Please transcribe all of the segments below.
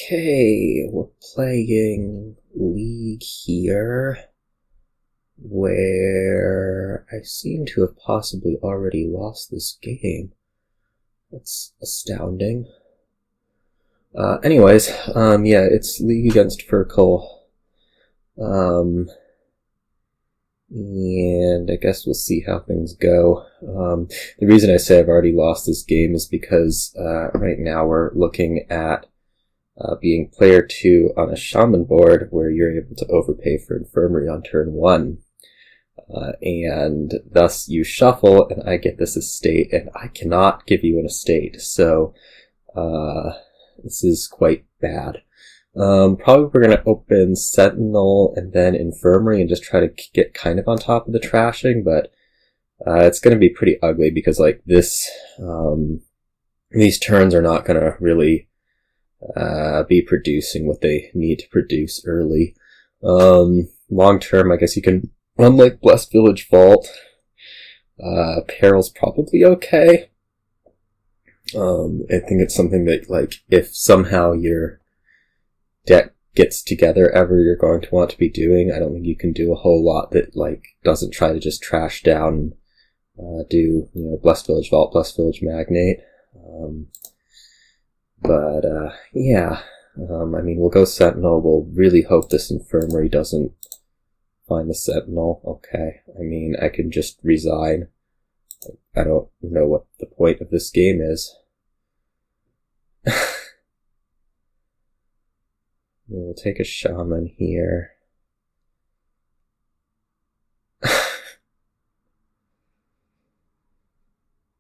Okay, we're playing League here, where I seem to have possibly already lost this game. That's astounding. Anyways, yeah, it's League against Fircoal. And I guess we'll see how things go. The reason I say I've already lost this game is because right now we're looking at being player 2 on a Shaman board where you're able to overpay for Infirmary on turn 1. And thus you shuffle and I get this estate, and I cannot give you an estate, so this is quite bad. Probably we're going to open Sentinel and then Infirmary and just try to get kind of on top of the trashing, but it's going to be pretty ugly because like this, these turns are not going to really be producing what they need to produce early. Long term, I guess you can run like Blessed Village Vault. Peril's probably okay. I think it's something that, like, if somehow your deck gets together ever, you're going to want to be doing. I don't think you can do a whole lot that, like, doesn't try to just trash down and do, you know, Blessed Village Vault, Blessed Village Magnate. Yeah. I mean, we'll go Sentinel. We'll really hope this Infirmary doesn't find the Sentinel. Okay. I mean, I can just resign. I don't know what the point of this game is. We'll take a Shaman here.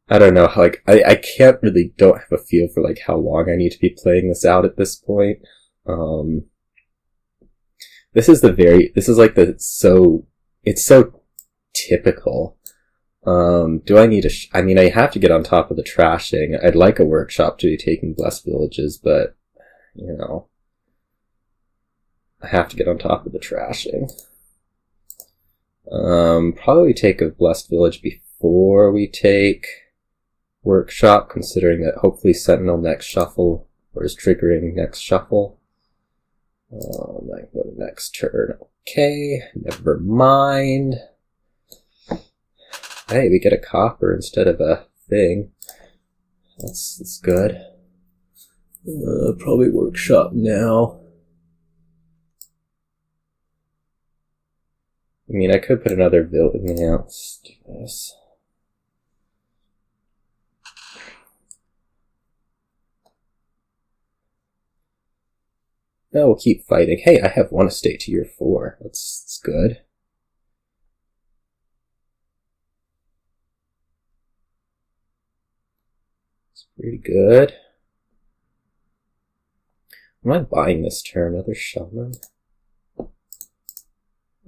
I don't know, like, I can't really, don't have a feel for, like, how long I need to be playing this out at this point. This is like it's so typical. Do I need I mean, I have to get on top of the trashing. I'd like a workshop to be taking Blessed Villages, but, you know, I have to get on top of the trashing. Probably take a Blessed Village before we take workshop, considering that hopefully Sentinel next shuffle, or is triggering next shuffle. I can go to next turn. Okay, never mind. Hey, we get a copper instead of a thing. That's good. Probably workshop now. I mean, I could put another village. Yeah, let's do this. No, we'll keep fighting. Hey, I have one estate to year 4. That's good. It's pretty good. Am I buying this turn? Another Shaman?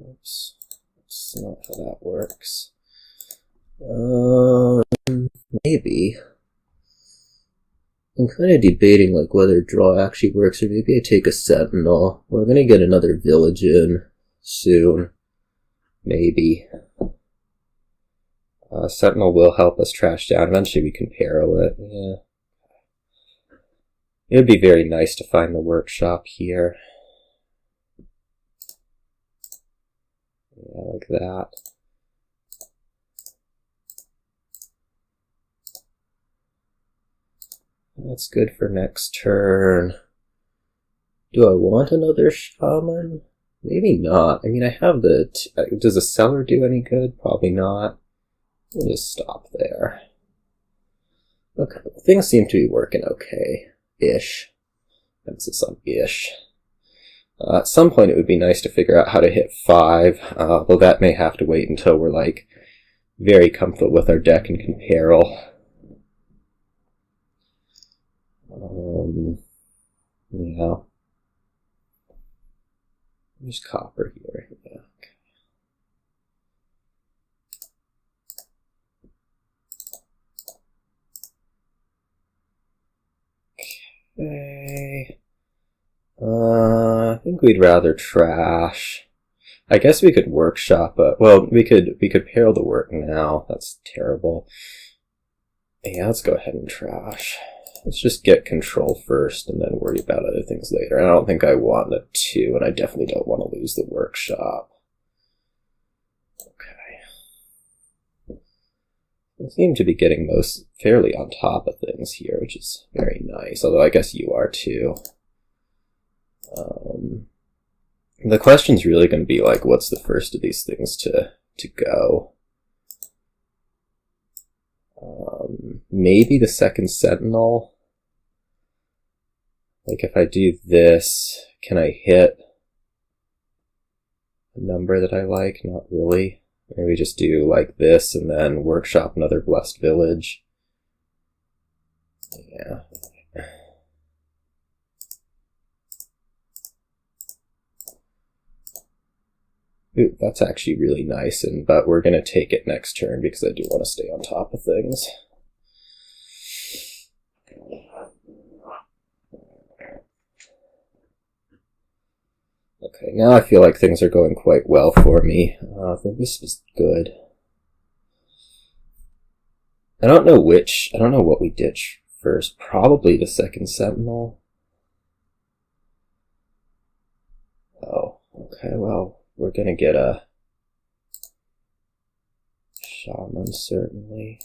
Oops. That's not how that works. Maybe. I'm kind of debating like whether draw actually works, or maybe I take a Sentinel. We're gonna get another village in soon. Maybe. Sentinel will help us trash down. Eventually we can Peril it. Yeah. It would be very nice to find the workshop here. Yeah, like that. That's good for next turn. Do I want another Shaman? Maybe not. I mean, I have the... does a Cellar do any good? Probably not. We'll just stop there. Okay, things seem to be working okay-ish. Emphasis on ish. At some point it would be nice to figure out how to hit 5, though that may have to wait until we're, like, very comfortable with our deck and can Peril. Yeah. There's copper here. Yeah. Okay. I think we'd rather trash. I guess we could workshop, but well, we could Peril the work now. That's terrible. Yeah, let's go ahead and trash. Let's just get control first and then worry about other things later. I don't think I want a 2, and I definitely don't want to lose the workshop. Okay. I seem to be getting most fairly on top of things here, which is very nice, although I guess you are too. The question's really going to be like, what's the first of these things to go? Maybe the second Sentinel. Like if I do this, can I hit a number that I like? Not really. Maybe just do like this and then workshop another blessed village. Yeah. Ooh, that's actually really nice, but we're going to take it next turn because I do want to stay on top of things. Okay, now I feel like things are going quite well for me. The wisp is good. I don't know what we ditch first. Probably the second Sentinel. Oh, okay, well, we're gonna get a Shaman, certainly.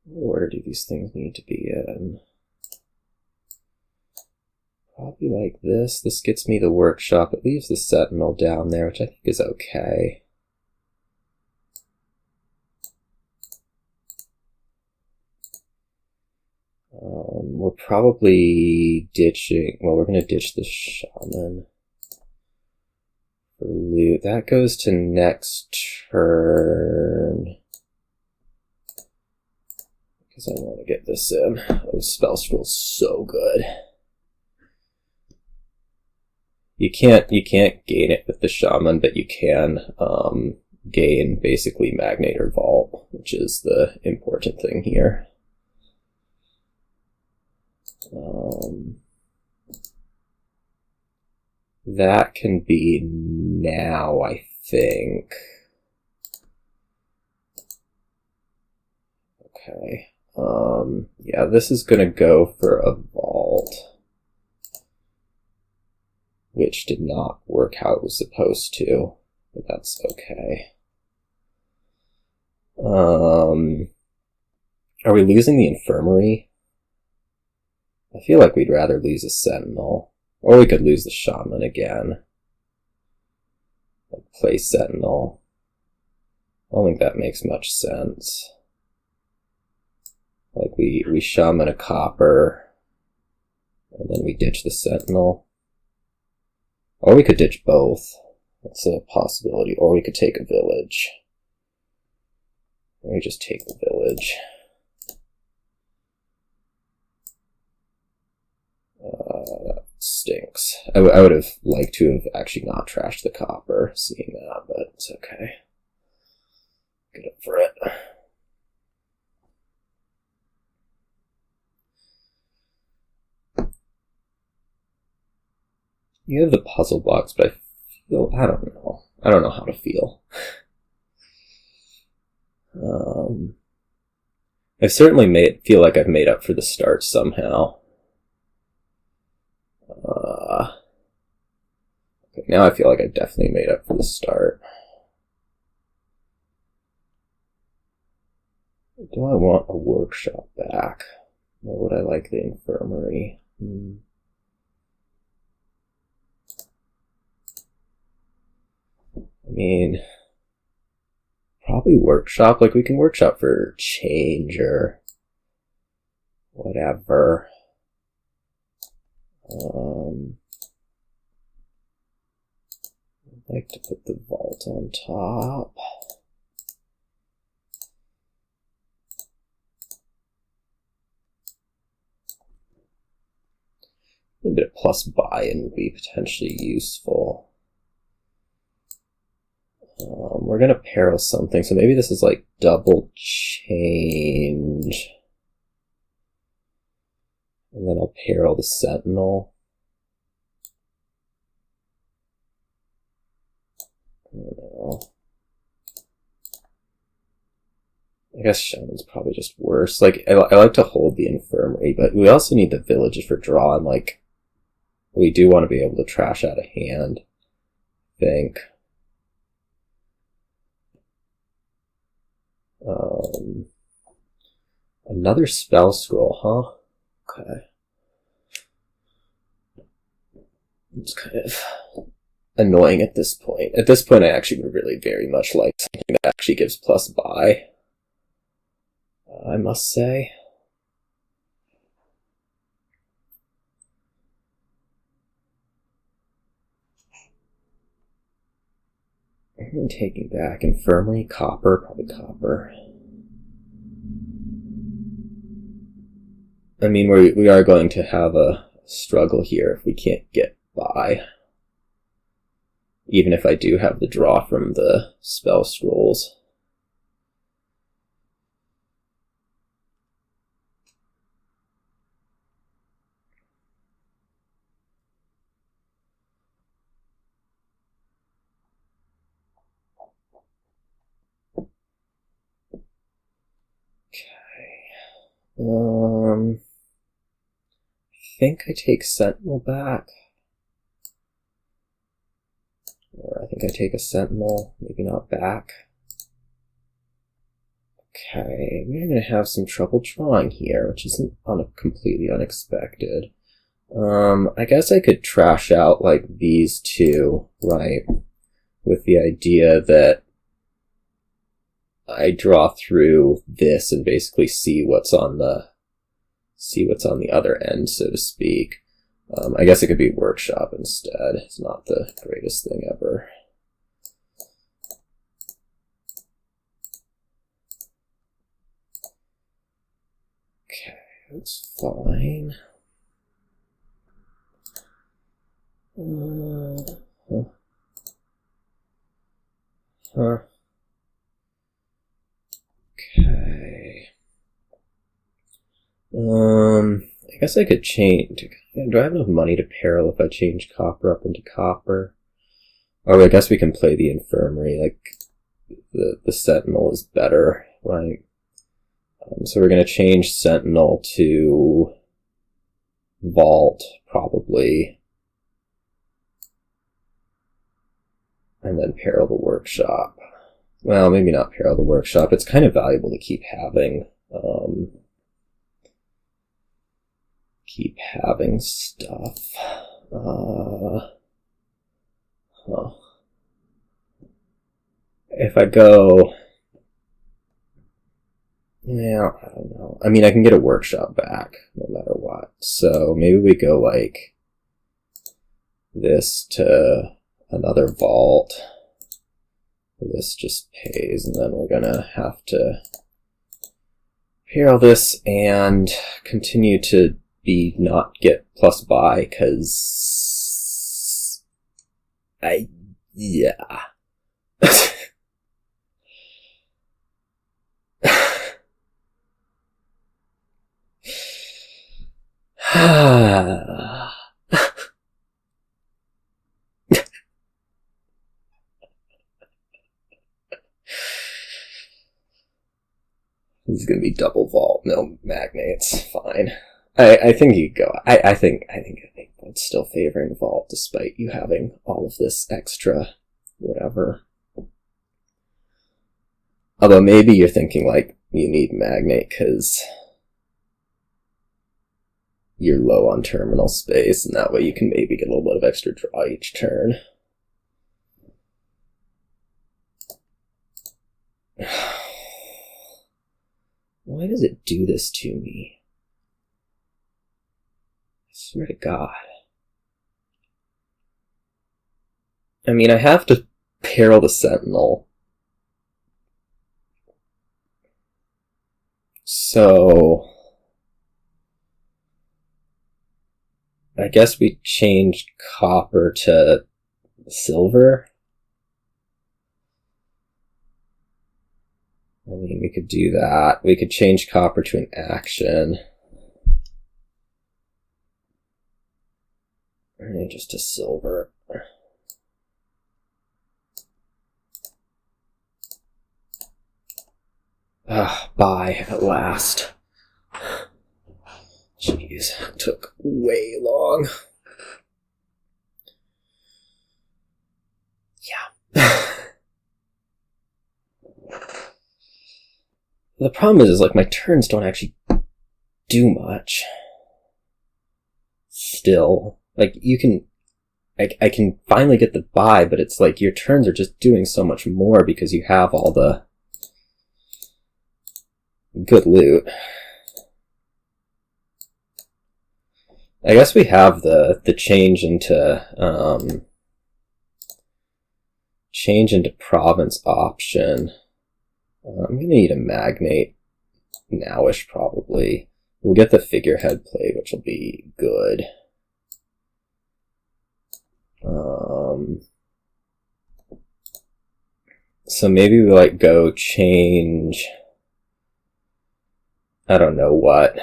Where do these things need to be in? Probably like this. This gets me the workshop. It leaves the Sentinel down there, which I think is okay. We're probably ditching... Well, we're going to ditch the Shaman for loot. That goes to next turn. Because I want to get this in. Oh, spell scroll's so good. You can't gain it with the Shaman, but you can gain basically Magnate or Vault, which is the important thing here. That can be now, I think. Okay. Yeah, this is gonna go for a Vault, which did not work how it was supposed to, but that's okay. Are we losing the Infirmary? I feel like we'd rather lose a Sentinel. Or we could lose the Shaman again. Like play Sentinel. I don't think that makes much sense. Like we Shaman a copper, and then we ditch the Sentinel. Or we could ditch both. That's a possibility. Or we could take a village. Let me just take the village. That stinks. I would have liked to have actually not trashed the copper, seeing that, but it's okay. Get up for it. You have the puzzle blocks, but I don't know. I don't know how to feel. I've certainly feel like I've made up for the start somehow. Okay, now I feel like I definitely made up for the start. Do I want a workshop back? Or would I like the Infirmary? I mean, probably workshop. Like, we can workshop for change or whatever. I'd like to put the vault on top. A bit of plus buy-in would be potentially useful. We're going to peril something, so maybe this is like double change. And then I'll peril the Sentinel. I don't know. I guess Shaman's probably just worse. Like, I like to hold the Infirmary, but we also need the villages for draw, and like, we do want to be able to trash out a hand, I think. Another spell scroll, huh? Okay. It's kind of annoying at this point. At this point, I actually would really very much like something that actually gives plus buy. I must say. I'm taking back Infirmary, Copper, probably Copper. I mean, we are going to have a struggle here if we can't get by. Even if I do have the draw from the spell scrolls. Okay. I think I take Sentinel back. Or I think I take a Sentinel, maybe not back. Okay, we're going to have some trouble drawing here, which isn't completely unexpected. I guess I could trash out like these two, right? With the idea that I draw through this and basically see what's on the other end, so to speak. I guess it could be Workshop instead. It's not the greatest thing ever. Okay, that's fine. Okay. I guess I could change. Do I have enough money to Peril if I change Copper up into Copper? Oh, I guess we can play the Infirmary. Like, the Sentinel is better, right? So we're going to change Sentinel to Vault, probably. And then Peril the Workshop. Well, maybe not Peril the Workshop. It's kind of valuable to keep having stuff. If I go... Yeah, I don't know. I mean, I can get a Workshop back, no matter what. So maybe we go, like, this to another Vault. This just pays, and then we're gonna have to Peril this and continue to not get plus buy, because yeah. This is gonna be double Vault, no Magnates. Fine. I think you go. I think it's still favoring Vault despite you having all of this extra whatever. Although maybe you're thinking like you need Magnate because you're low on terminal space, and that way you can maybe get a little bit of extra draw each turn. Why does it do this to me? I swear to God. I mean, I have to Peril the Sentinel. So... I guess we changed Copper to Silver. I mean, we could do that. We could change Copper to an action. And just to Silver. Bye, at last. Jeez, it took way long. Yeah. The problem is like, my turns don't actually do much. Still. Like, you can... I can finally get the buy, but it's like, your turns are just doing so much more because you have all the good loot. I guess we have the change into province option. I'm gonna need a Magnate nowish probably. We'll get the figurehead play, which will be good. So maybe we like go change, I don't know what,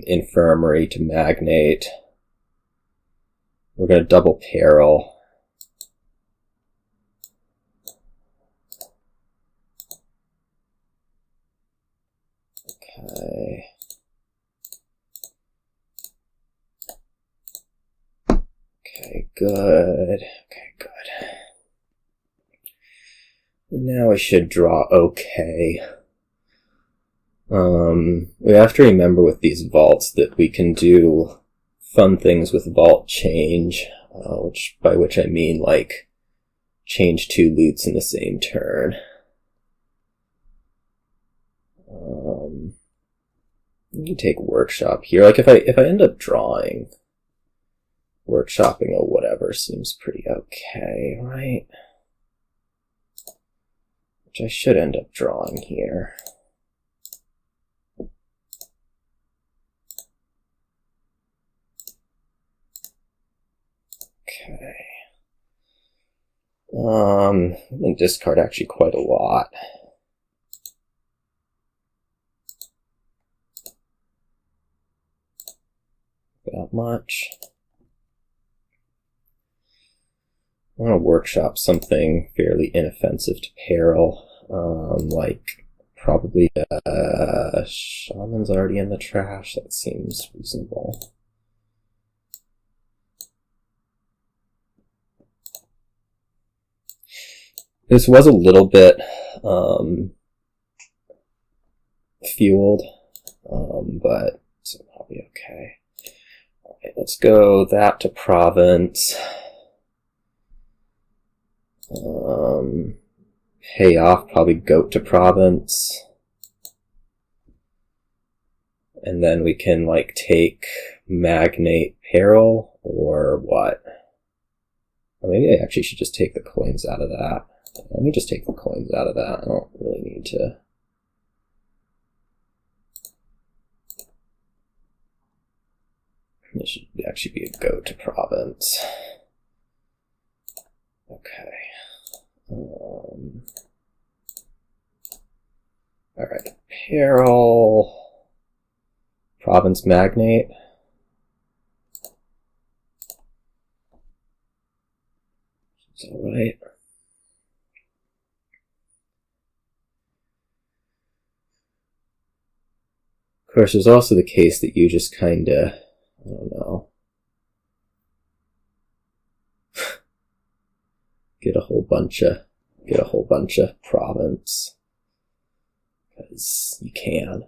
Infirmary to Magnate. We're gonna double Peril. Okay. Okay, good. Okay, good. And now we should draw okay. We have to remember with these vaults that we can do fun things with vault change, by which I mean like change 2 loots in the same turn. You can take workshop here. Like if I end up drawing, workshopping or whatever seems pretty okay, right? Which I should end up drawing here. Okay. I'm gonna discard actually quite a lot. That much. I want to workshop something fairly inoffensive to Peril, like probably Shaman's already in the trash. That seems reasonable. This was a little bit fueled, but it's probably okay. Alright, let's go that to province. Pay off, probably goat to province. And then we can like take Magnate Peril or what? Or maybe I actually should just take the coins out of that. Let me just take the coins out of that. I don't really need to. This should actually be a go to province. Okay. Alright. Peril. Province Magnate. Is that right? Of course, there's also the case that you just kinda, I don't know, get a whole bunch of province, because you can.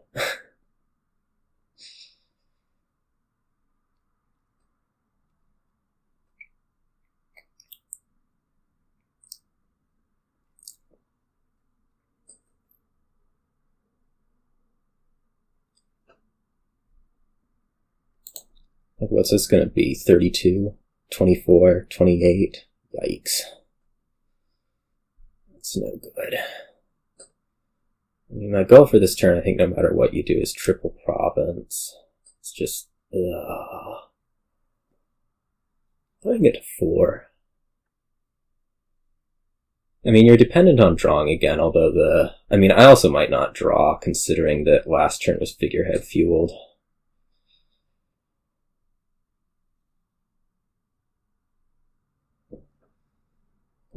Like, what's this gonna be? 32? 24? 28? Yikes. That's no good. I mean, my goal for this turn, I think no matter what you do, is triple province. It's just, I can get to 4. I mean, you're dependent on drawing again, although I also might not draw, considering that last turn was figurehead fueled.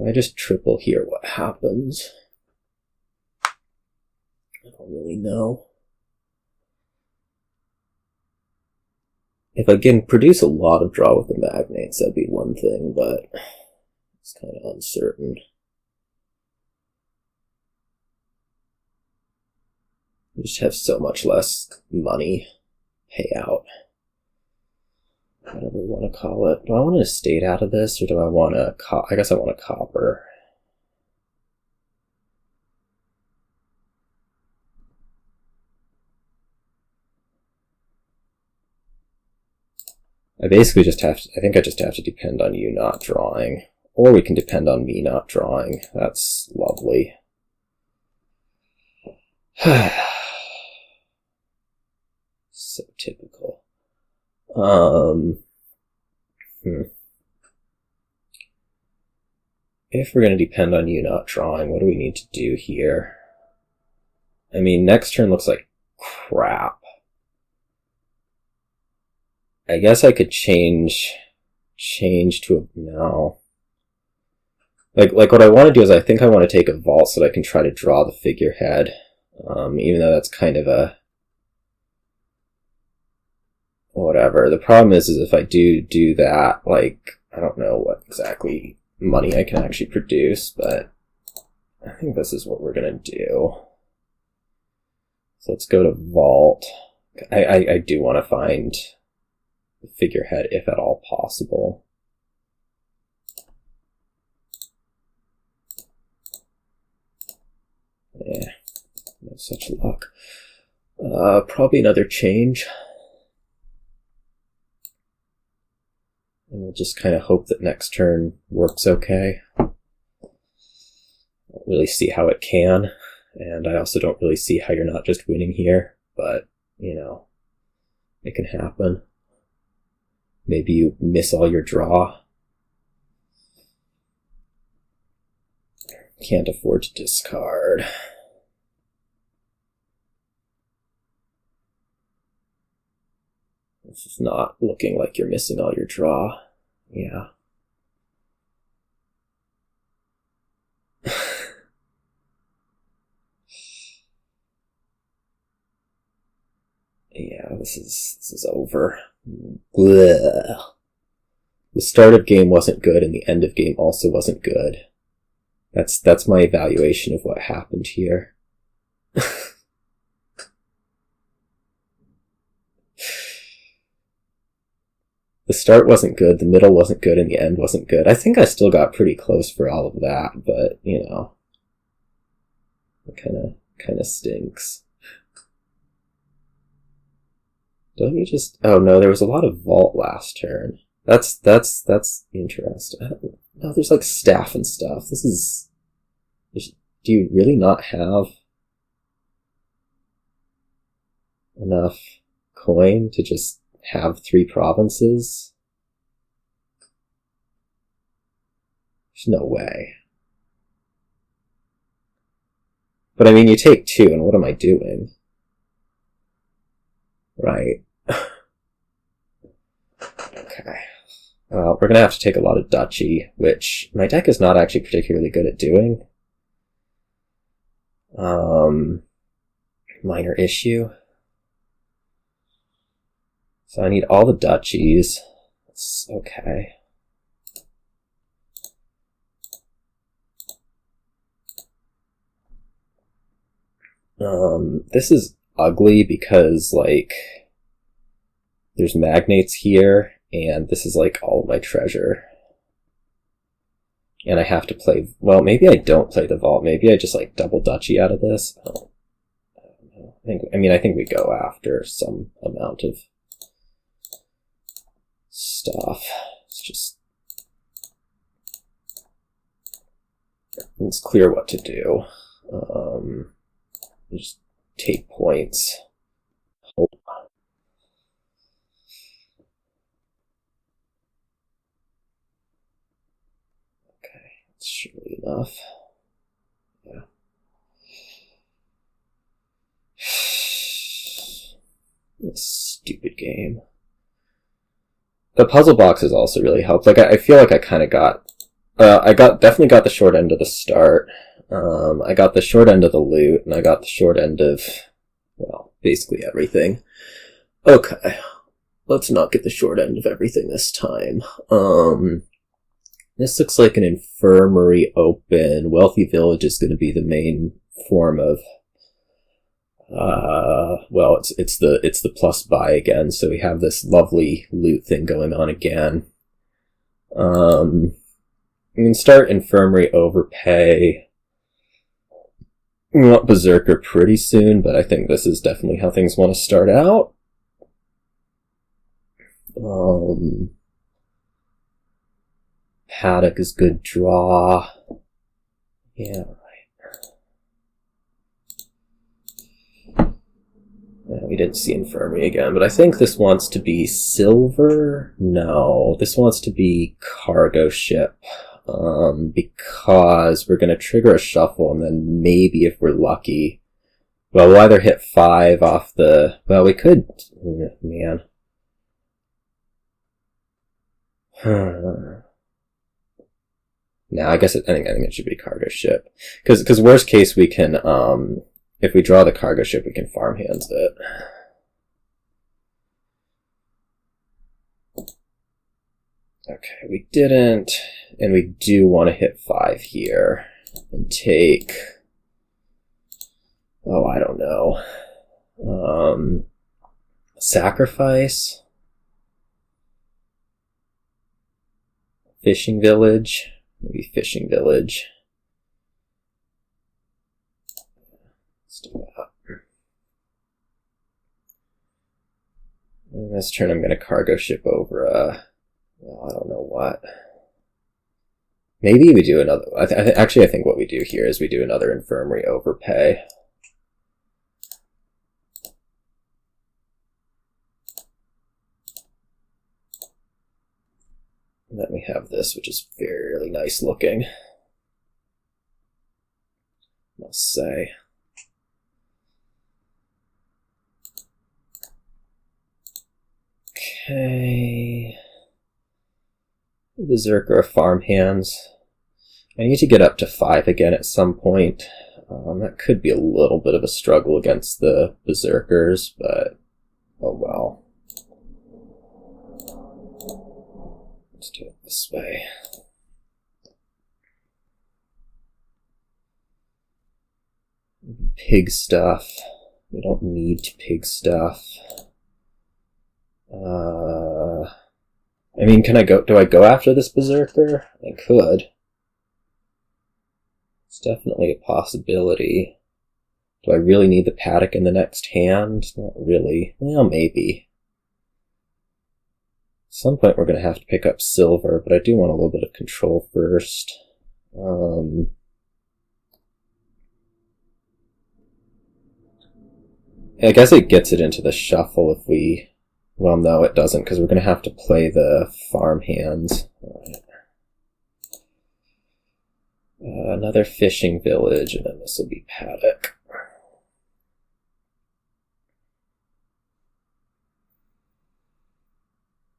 I just triple here, what happens? don't really know. If I can produce a lot of draw with the Magnates, that'd be one thing, but it's kind of uncertain. We just have so much less money payout. Whatever we want to call it. Do I want an estate out of this, or do I want a I guess I want a copper. I basically just have to, I think I just have to depend on you not drawing. Or we can depend on me not drawing. That's lovely. So typical. If we're going to depend on you not drawing, what do we need to do here? I mean, next turn looks like crap. I guess I could change to a, no. Like what I want to do is I think I want to take a vault so that I can try to draw the figurehead. Even though that's kind of a whatever. The problem is if I do that, like, I don't know what exactly money I can actually produce, but I think this is what we're gonna do. So let's go to vault. I do want to find the figurehead if at all possible. Yeah, no such luck. Probably another change. And we'll just kind of hope that next turn works okay. I don't really see how it can, and I also don't really see how you're not just winning here, but, you know, it can happen. Maybe you miss all your draw. Can't afford to discard. This is not looking like you're missing all your draw. Yeah. Yeah, this is over. Blech. The start of game wasn't good, and the end of game also wasn't good. That's my evaluation of what happened here. The start wasn't good, the middle wasn't good, and the end wasn't good. I think I still got pretty close for all of that, but, you know, it kind of stinks. Don't you just... Oh no, there was a lot of vault last turn. That's interesting. No, there's like staff and stuff. This is... Do you really not have enough coin to just have 3 provinces? There's no way. But I mean, you take 2, and what am I doing? Right. Okay. Well, we're gonna have to take a lot of duchy, which my deck is not actually particularly good at doing. Minor issue. So I need all the duchies. That's okay. This is ugly because, like, there's magnates here, and this is, like, all of my treasure. And I have to play... Well, maybe I don't play the vault. Maybe I just, like, double duchy out of this. I don't know. I think we go after some amount of stuff. It's clear what to do. Just take points. Hope. Okay, that's surely enough. Yeah. This stupid game. The puzzle boxes also really helped. Like, I feel like I kind of got... definitely got the short end of the start. I got the short end of the loot, and I got the short end of, well, basically everything. Okay, let's not get the short end of everything this time. This looks like an infirmary open. Wealthy village is going to be the main form of, well, it's the plus buy again, so we have this lovely loot thing going on again. We can start infirmary overpay. We want Berserker pretty soon, but I think this is definitely how things want to start out. Paddock is good draw. Yeah, right. Yeah, we didn't see Infirmary again, but I think this wants to be silver. No, this wants to be cargo ship. Because we're going to trigger a shuffle, and then maybe if we're lucky, well, we'll either hit 5 off the, well, we could, man. No, I guess I think it should be cargo ship. Because worst case we can, if we draw the cargo ship, we can farmhands it. Okay, we didn't, and we do want to hit 5 here and take, oh, I don't know, sacrifice, fishing village, maybe fishing village. Let's do that. And this turn I'm going to cargo ship over well, I don't know what. Maybe we do another, actually I think what we do here is we do another infirmary overpay. And then we have this, which is fairly nice looking, I must say. Okay. Berserker of Farmhands. I need to get up to 5 again at some point. That could be a little bit of a struggle against the Berserkers, but oh well. Let's do it this way. Pig stuff. We don't need pig stuff. I mean, do I go after this Berserker? I could. It's definitely a possibility. Do I really need the Paddock in the next hand? Not really. Well, maybe. At some point we're going to have to pick up silver, but I do want a little bit of control first. I guess it gets it into the shuffle if we... Well, no, it doesn't, because we're going to have to play the farmhands. Right. Another fishing village, and then this will be Paddock.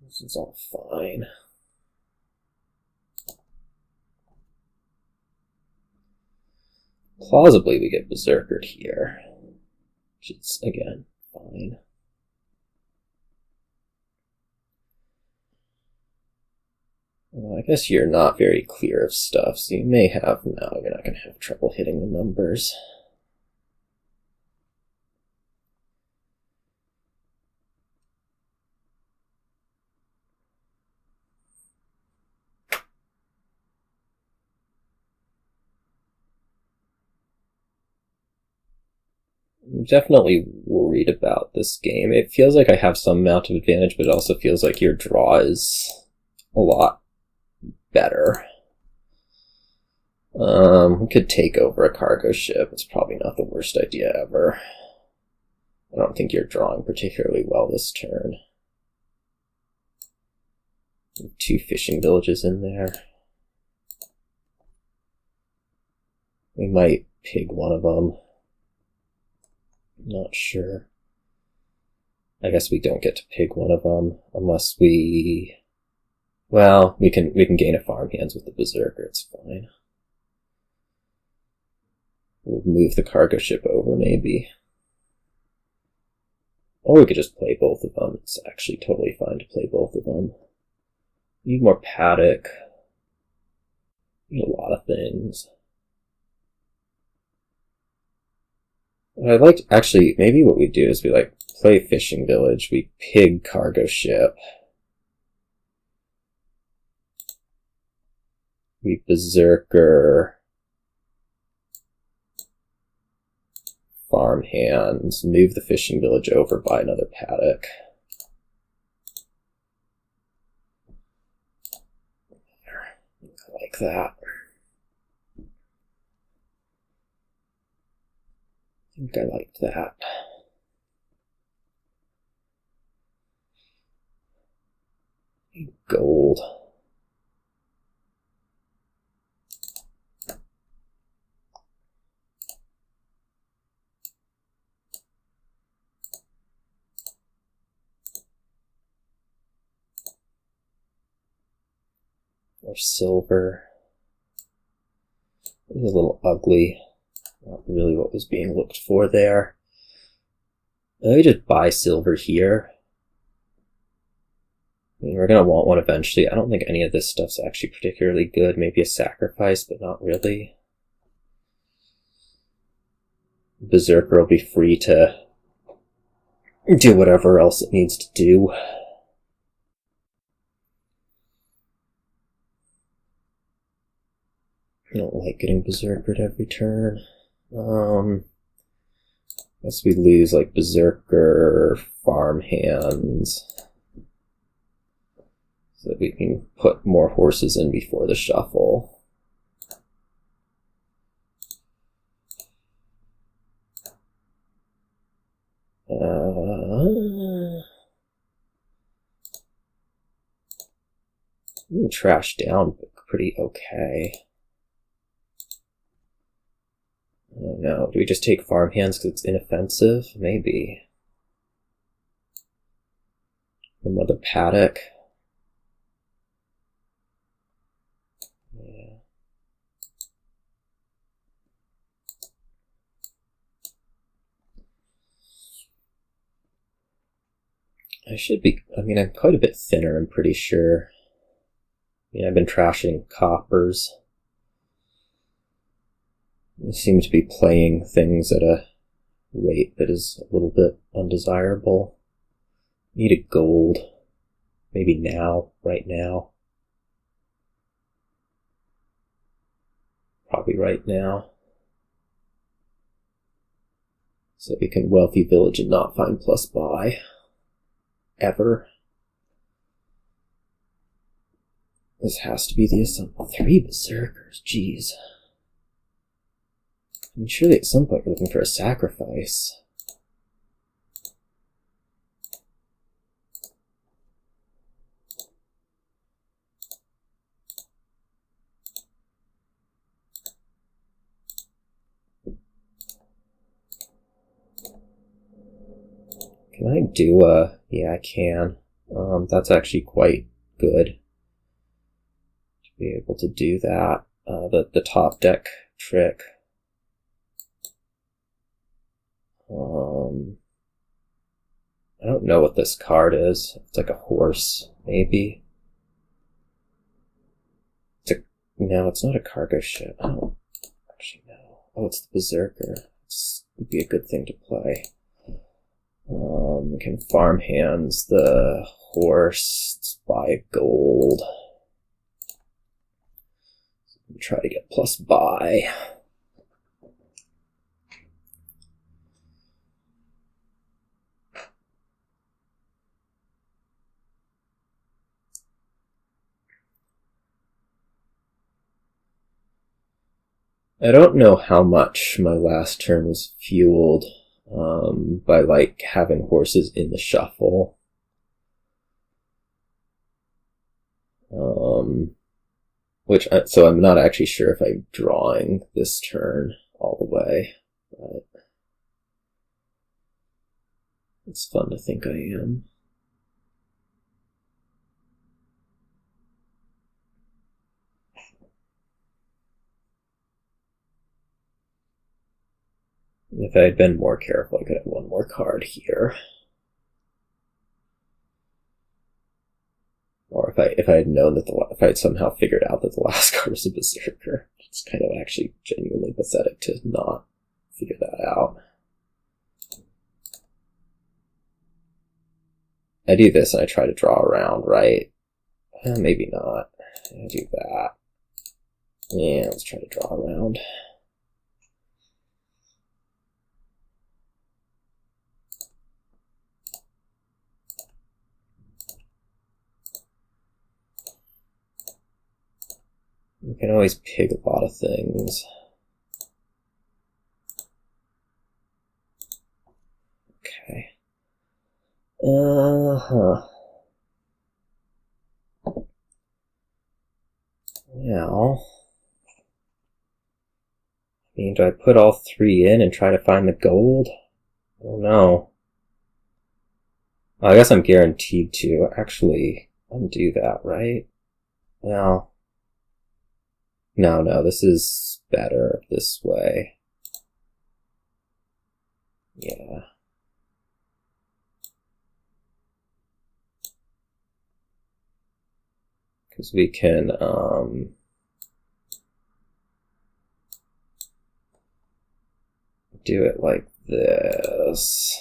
This is all fine. Plausibly, we get Berserkered here, which is, again, fine. Well, I guess you're not very clear of stuff, so you may have... No, you're not going to have trouble hitting the numbers. I'm definitely worried about this game. It feels like I have some amount of advantage, but it also feels like your draw is a lot better. We could take over a cargo ship. It's probably not the worst idea ever. I don't think you're drawing particularly well this turn. 2 fishing villages in there. We might pig one of them. Not sure. I guess we don't get to pig one of them unless we... Well, we can gain a farmhands with the Berserker, it's fine. We'll move the cargo ship over, maybe. Or we could just play both of them. It's actually totally fine to play both of them. Need more Paddock. Need a lot of things. What I'd like, actually, maybe what we do is we like play Fishing Village, we pig cargo ship. We Berserker. Farmhands. Move the Fishing Village over by another Paddock. I like that. I think I liked that. Gold. Or silver. It was a little ugly. Not really what was being looked for there. Let me just buy silver here. I mean, we're going to want one eventually. I don't think any of this stuff's actually particularly good. Maybe a sacrifice, but not really. Berserker will be free to do whatever else it needs to do. I don't like getting Berserkered every turn. Guess we lose like Berserker, Farmhands, so that we can put more horses in before the shuffle. Trash down, but pretty okay. I don't know. Do we just take Farmhands because it's inoffensive? Maybe. Another Paddock. Yeah. I should be... I mean, I'm quite a bit thinner, I'm pretty sure. Yeah, I've been trashing coppers. I seem to be playing things at a rate that is a little bit undesirable. Need a gold. Maybe now, right now. Probably right now. So we can wealthy village and not find plus buy. Ever. This has to be the assemble. 3 Berserkers, jeez. I'm sure that at some point we're looking for a sacrifice. Can I do a... Yeah, I can. That's actually quite good to be able to do that. The top deck trick. I don't know what this card is. It's like a horse, maybe. No, it's not a cargo ship. I don't actually know. Oh, it's the Berserker. This would be a good thing to play. We can Farmhands the horse. Let's buy gold. Try to get plus buy. I don't know how much my last turn was fueled by like having horses in the shuffle. So I'm not actually sure if I'm drawing this turn all the way, but it's fun to think I am. If I had been more careful, I could have one more card here. Or if I had known that if I had somehow figured out that the last card was a Berserker. It's kind of actually genuinely pathetic to not figure that out. I do this and I try to draw around, right? Maybe not. I do that. Yeah, let's try to draw around. You can always pick a lot of things. Okay. Now, I mean, do I put all three in and try to find the gold? I don't know. Well, I guess I'm guaranteed to actually undo that, right? Well, no, this is better this way. Yeah. Because we can, do it like this.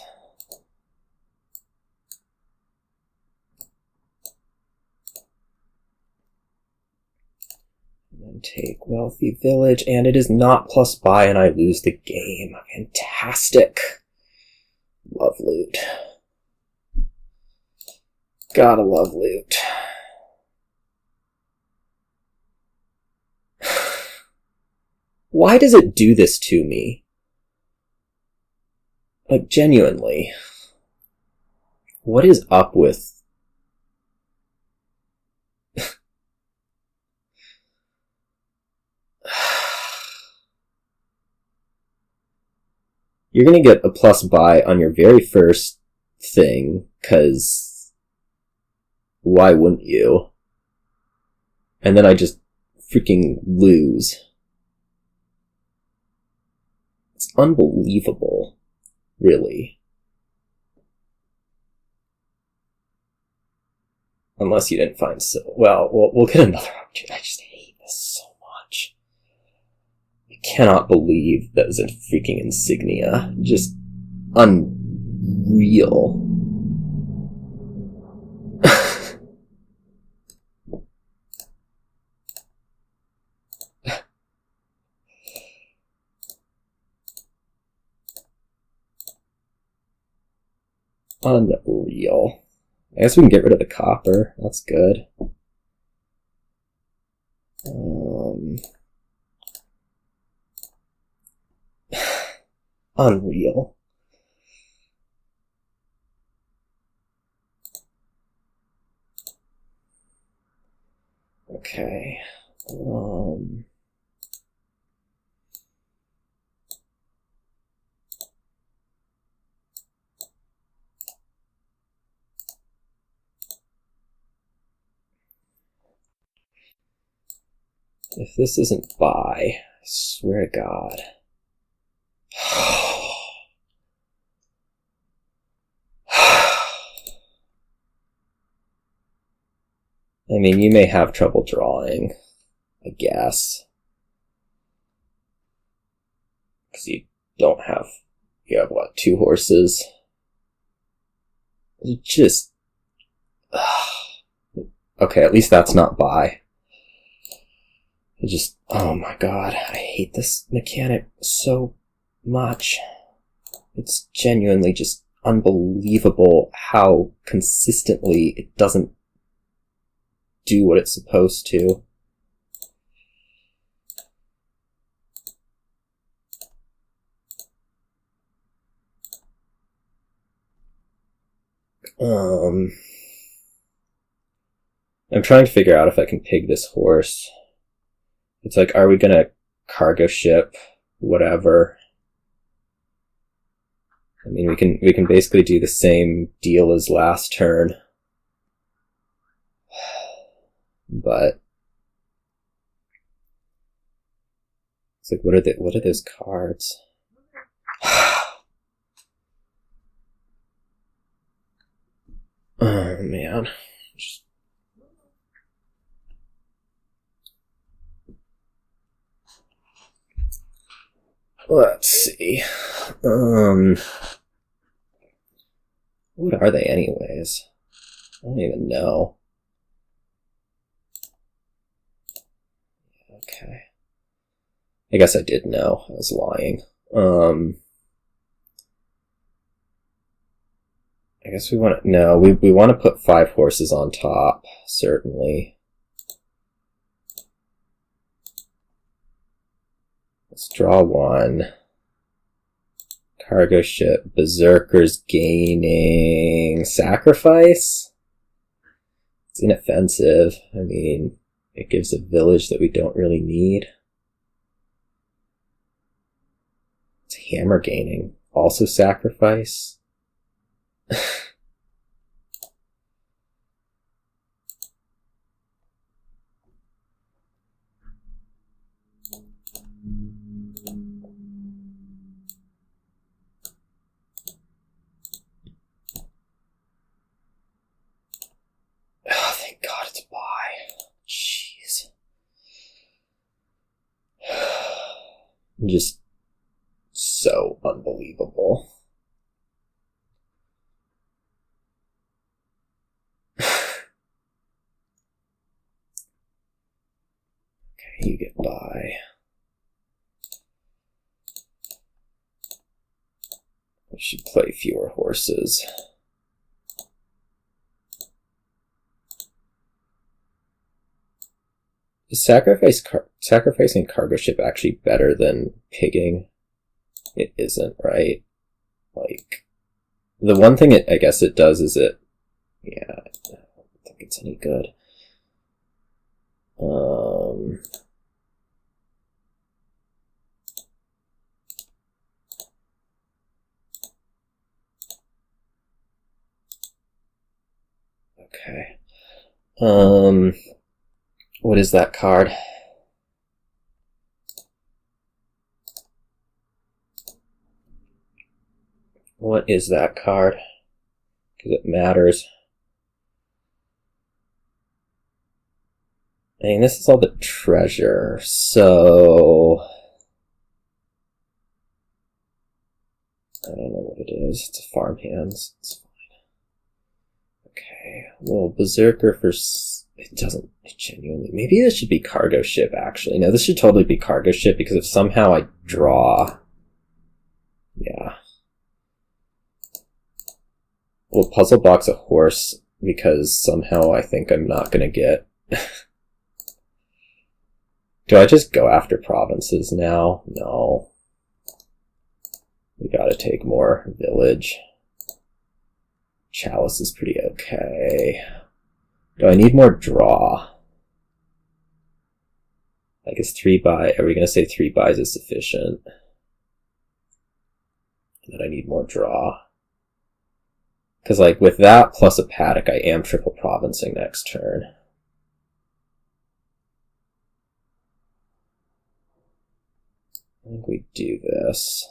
And then take Wealthy Village, and it is not plus buy, and I lose the game. Fantastic. Love loot. Gotta love loot. Why does it do this to me? Like, genuinely. What is up with... You're gonna get a plus buy on your very first thing, cause... why wouldn't you? And then I just freaking lose. It's unbelievable. Really. Unless you didn't find well, we'll get another opportunity. I just hate this so much. I cannot believe that is a freaking insignia. Just unreal. Unreal. I guess we can get rid of the copper. That's good. Unreal. Okay. If this isn't buy, I swear to God. I mean, you may have trouble drawing, I guess. Because you don't have, you have what, 2 horses? You just... Okay, at least that's not buy. I just, oh my God, I hate this mechanic so much. It's genuinely just unbelievable how consistently it doesn't do what it's supposed to. I'm trying to figure out if I can pig this horse. It's like, are we gonna cargo ship whatever? I mean, we can basically do the same deal as last turn. But it's like, what are those cards? Oh, man. Let's see. What are they anyways? I don't even know. Okay. I guess I did know. I was lying. I guess we want to... No, we want to put 5 horses on top, certainly. Let's draw 1. Cargo ship. Berserkers gaining... Sacrifice? It's inoffensive. I mean, it gives a village that we don't really need. It's hammer gaining. Also sacrifice. Oh, thank God it's buy. Jeez. Just so unbelievable. Okay, you get by. I should play fewer horses. Is sacrificing cargo ship actually better than pigging? It isn't, right? Like, the one thing I guess it does is it... Yeah, I don't think it's any good. Okay. What is that card? What is that card? Because it matters. I mean, this is all the treasure, so... I don't know what it is. It's a Farmhands. It's fine. Okay, well, Berserker for... It doesn't genuinely... Maybe this should be cargo ship, actually. No, this should totally be cargo ship, because if somehow I draw... Yeah. Well, puzzle box a horse, because somehow I think I'm not gonna get... Do I just go after provinces now? No. We gotta take more village. Chalice is pretty okay. Do I need more draw? Like, is 3 buy... Are we gonna say 3 buys is sufficient? That I need more draw. Because, like, with that plus a Paddock, I am triple provincing next turn. I think we do this.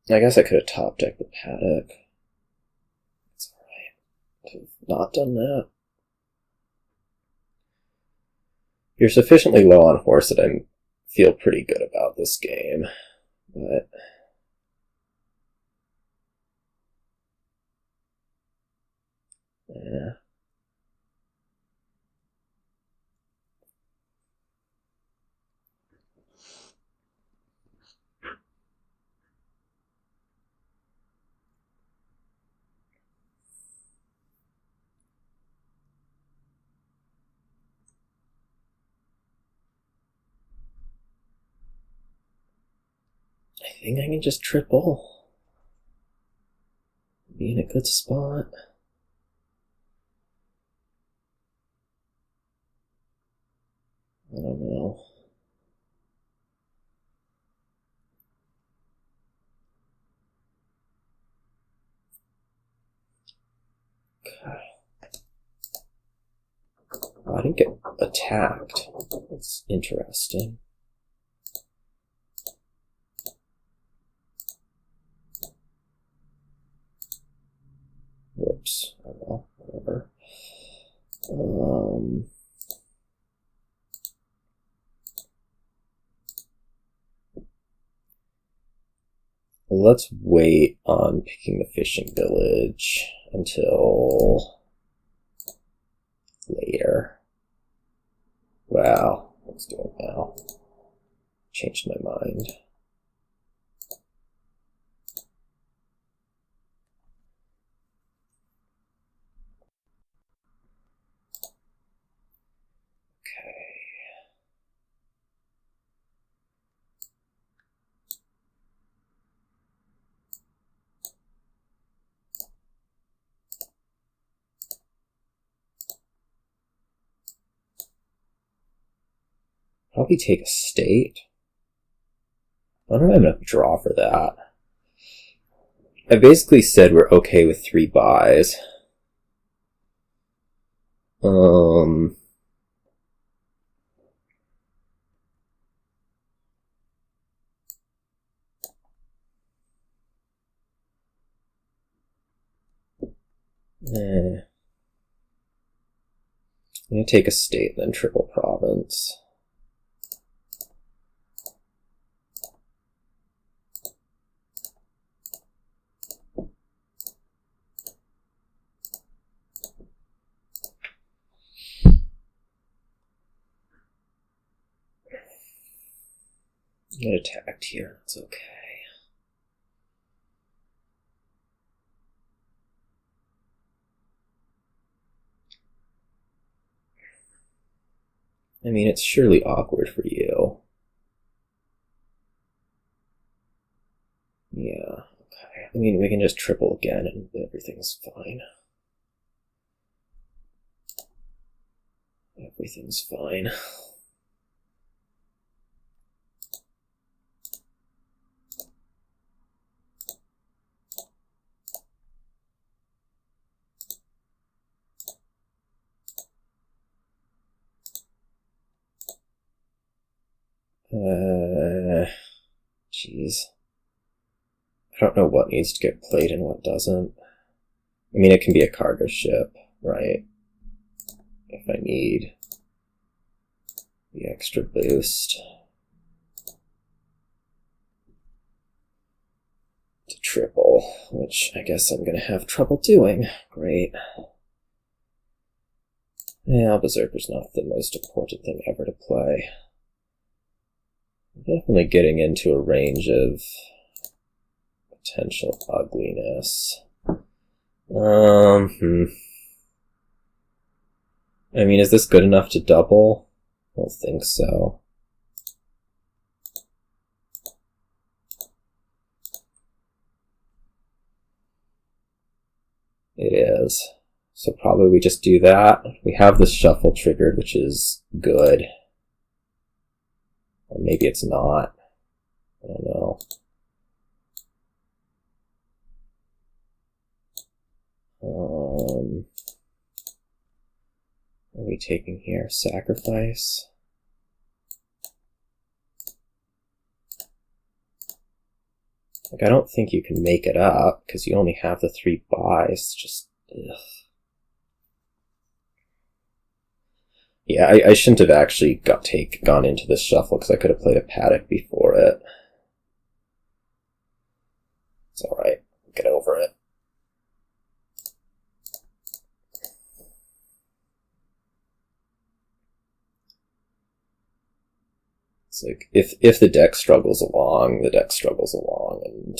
I guess I could have top decked the Paddock. It's alright. Could have not done that. You're sufficiently low on horse that I feel pretty good about this game, but... Yeah. I think I can just triple. Be in a good spot. I don't know. Okay. Oh, I didn't get attacked. That's interesting. Oops. Oh well, whatever. Let's wait on picking the fishing village until later. Wow, let's do it now. Changed my mind. Probably take a state. I don't have enough draw for that. I basically said we're okay with 3 buys. I'm gonna take a state, then triple province. Get attacked here, it's okay. I mean, it's surely awkward for you. Yeah, okay. I mean, we can just triple again and everything's fine. Everything's fine. Jeez. I don't know what needs to get played and what doesn't. I mean, it can be a cargo ship, right? If I need the extra boost to triple, which I guess I'm gonna have trouble doing. Great. Yeah, Berserker's not the most important thing ever to play. I'm definitely getting into a range of potential ugliness. I mean, is this good enough to double? I don't think so. It is. So probably we just do that. We have this shuffle triggered, which is good. Or maybe it's not. I don't know. What are we taking here? Sacrifice? Like, I don't think you can make it up, because you only have the 3 buys. Just, ugh. Yeah, I shouldn't have actually gone into this shuffle, because I could have played a Paddock before it. It's alright. Get over it. It's like, if the deck struggles along, the deck struggles along, and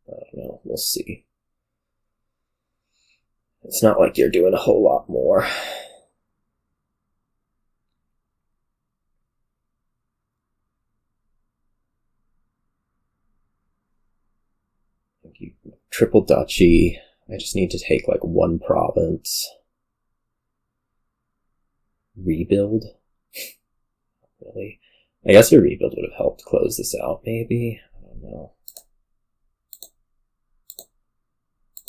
I don't know, we'll see. It's not like you're doing a whole lot more. You triple duchy. I just need to take like 1 province. Rebuild? Really? I guess a rebuild would have helped close this out, maybe? I don't know.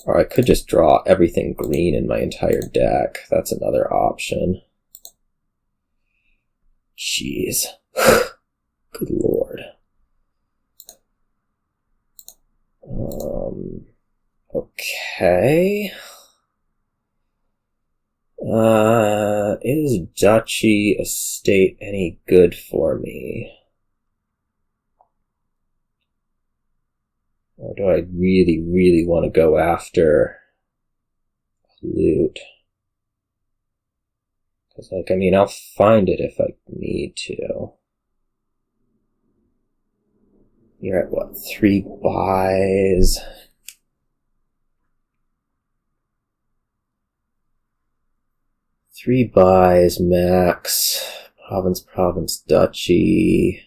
Or I could just draw everything green in my entire deck. That's another option. Jeez. Good lord. Okay. Is duchy estate any good for me? Or do I really, really want to go after loot? Because, like, I mean, I'll find it if I need to. You're at, what, 3 buys? Three buys, max. Province, duchy.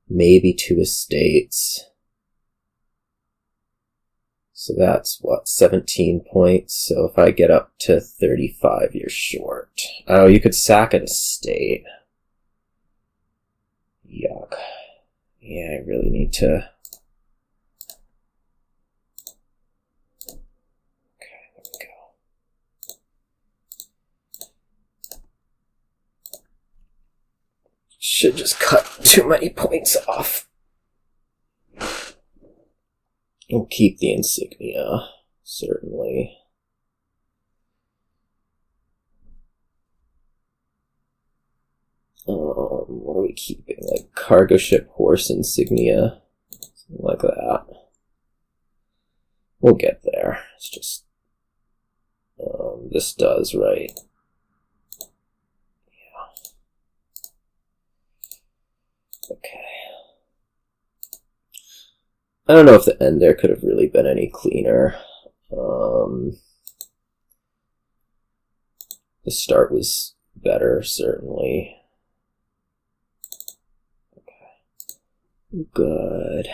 Maybe 2 estates. So that's, what, 17 points? So if I get up to 35, you're short. Oh, you could sack an estate. Yuck. Yeah, I really need to... Okay, there we go. Should just cut too many points off. We'll keep the insignia, certainly. What are we keeping? Like cargo ship, horse insignia, something like that. We'll get there. It's just this does, right? Yeah. Okay. I don't know if the end there could have really been any cleaner. The start was better, certainly. Okay. Good.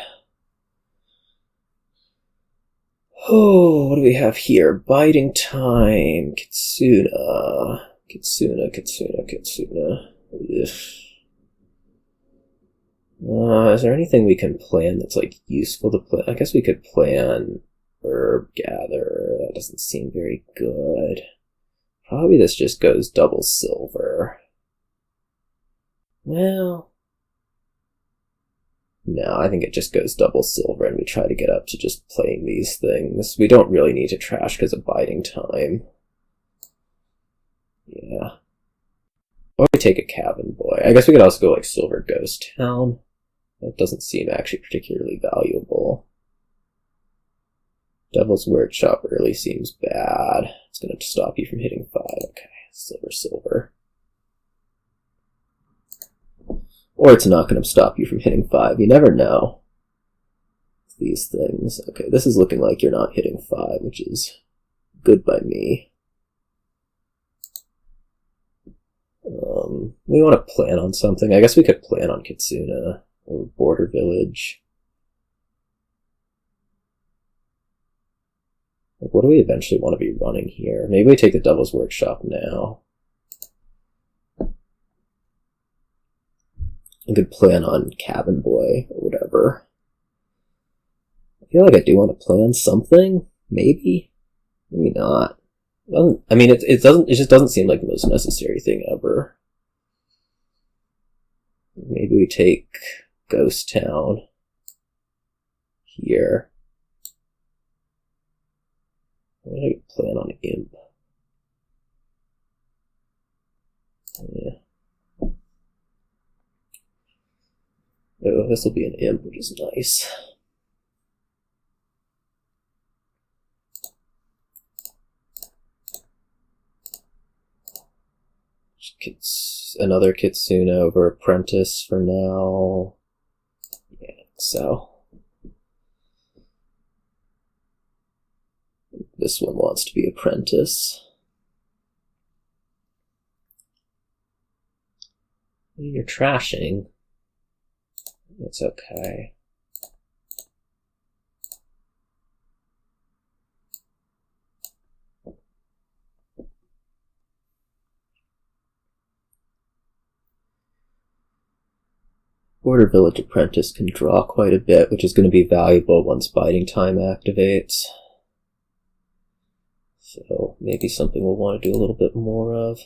Oh, what do we have here? Biding time. Kitsune. Kitsune. Ugh. Is there anything we can plan that's, like, useful to plan? I guess we could plan herb gather. That doesn't seem very good. Probably this just goes double silver. Well... No, I think it just goes double silver and we try to get up to just playing these things. We don't really need to trash because of biding time. Yeah. Or we take a cabin boy. I guess we could also go, like, Silver Ghost Town. That doesn't seem actually particularly valuable. Devil's Workshop really seems bad. It's going to stop you from hitting 5. Okay, silver. Or it's not going to stop you from hitting 5. You never know. These things. Okay, this is looking like you're not hitting 5, which is good by me. We want to plan on something. I guess we could plan on Kitsune or Border Village. Like, what do we eventually want to be running here? Maybe we take the Devil's Workshop now. I could plan on Cabin Boy or whatever. I feel like I do want to plan something. Maybe. Maybe not. I mean, it just doesn't seem like the most necessary thing ever. Maybe we take Ghost Town here. What do I plan on Imp? Yeah. Oh, this will be an Imp, which is nice. Another Kitsune over Apprentice for now. Yeah, so. This one wants to be Apprentice. You're trashing. It's okay. Border Village Apprentice can draw quite a bit, which is going to be valuable once Biding Time activates. So maybe something we'll want to do a little bit more of.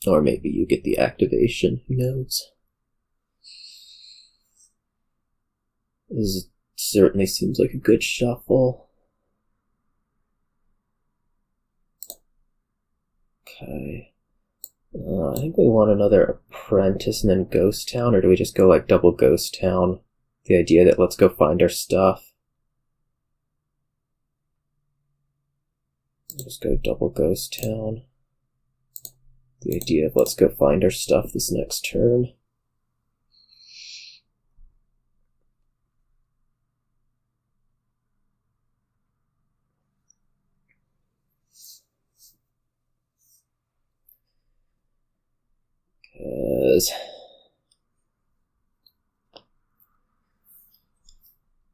Or maybe you get the activation, who knows? This certainly seems like a good shuffle. Okay. I think we want another Apprentice and then Ghost Town, or do we just go like double Ghost Town? The idea that let's go find our stuff. Just go double Ghost Town. The idea of let's go find our stuff this next turn. Because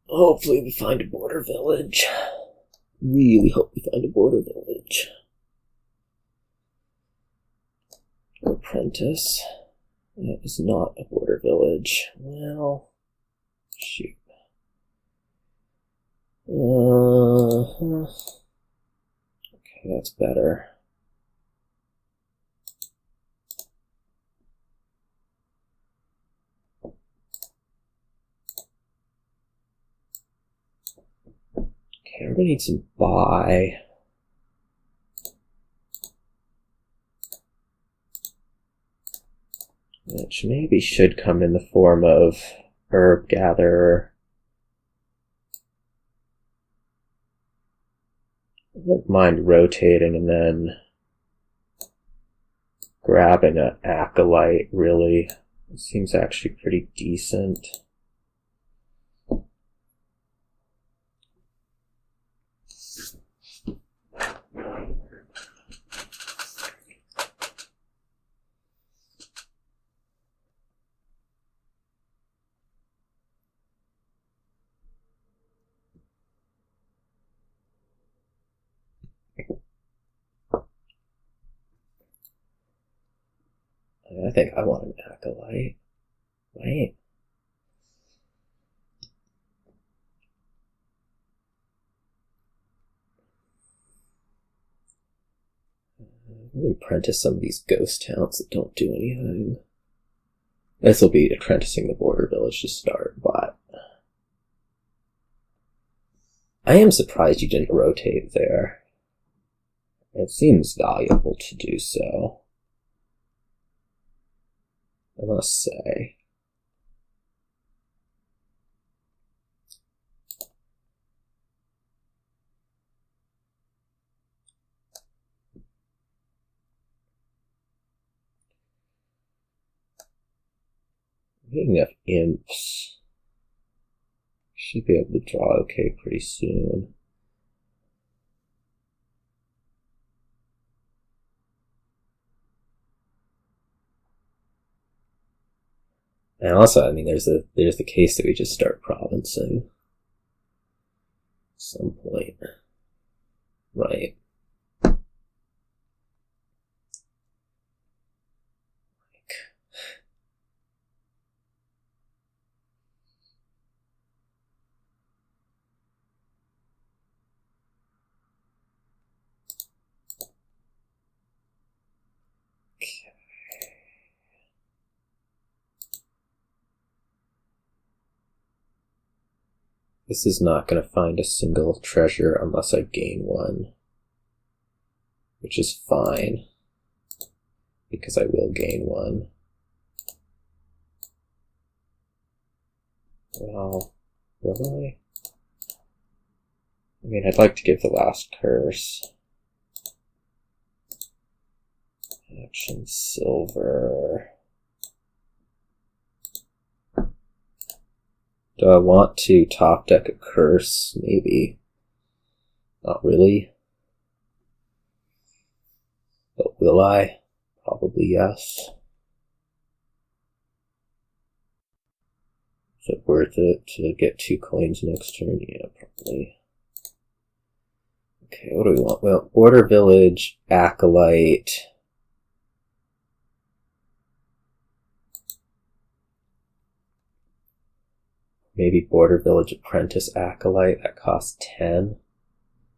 hopefully we find a border village. Really hope we find a border village. Apprentice. That is not a border village. Well, shoot. Okay, that's better. Okay, we're gonna need some buy. Which maybe should come in the form of herb gatherer. I wouldn't mind rotating and then grabbing an acolyte, really. It seems actually pretty decent. I think I want an acolyte. Right? I'm going to apprentice some of these ghost towns that don't do anything. This will be apprenticing the border village to start, but I am surprised you didn't rotate there. It seems valuable to do so, I must say. Getting enough imps. Should be able to draw okay pretty soon. And also, I mean, there's the case that we just start provincing at some point, right? This is not going to find a single treasure unless I gain one, which is fine, because I will gain one. Well, will I? I mean, I'd like to give the last curse. Action silver. Do I want to top deck a curse? Maybe. Not really. But will I? Probably yes. Is it worth it to get 2 coins next turn? Yeah, probably. Okay, what do we want? We want Border Village, Acolyte. Maybe Border Village Apprentice Acolyte, that costs 10.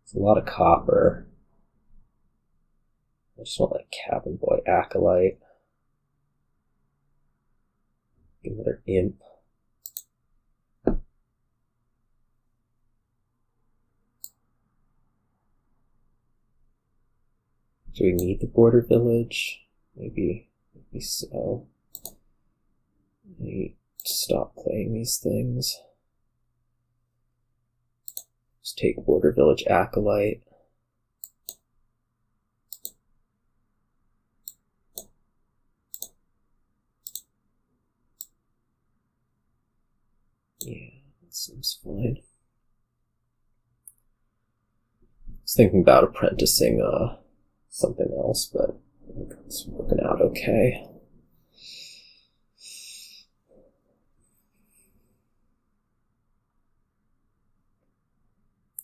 It's a lot of copper. I just want like Cabin Boy Acolyte. Another imp. Do we need the border village? Maybe so. Let me stop playing these things. Just take border village acolyte. Yeah, that seems fine. I was thinking about apprenticing something else, but it's working out okay.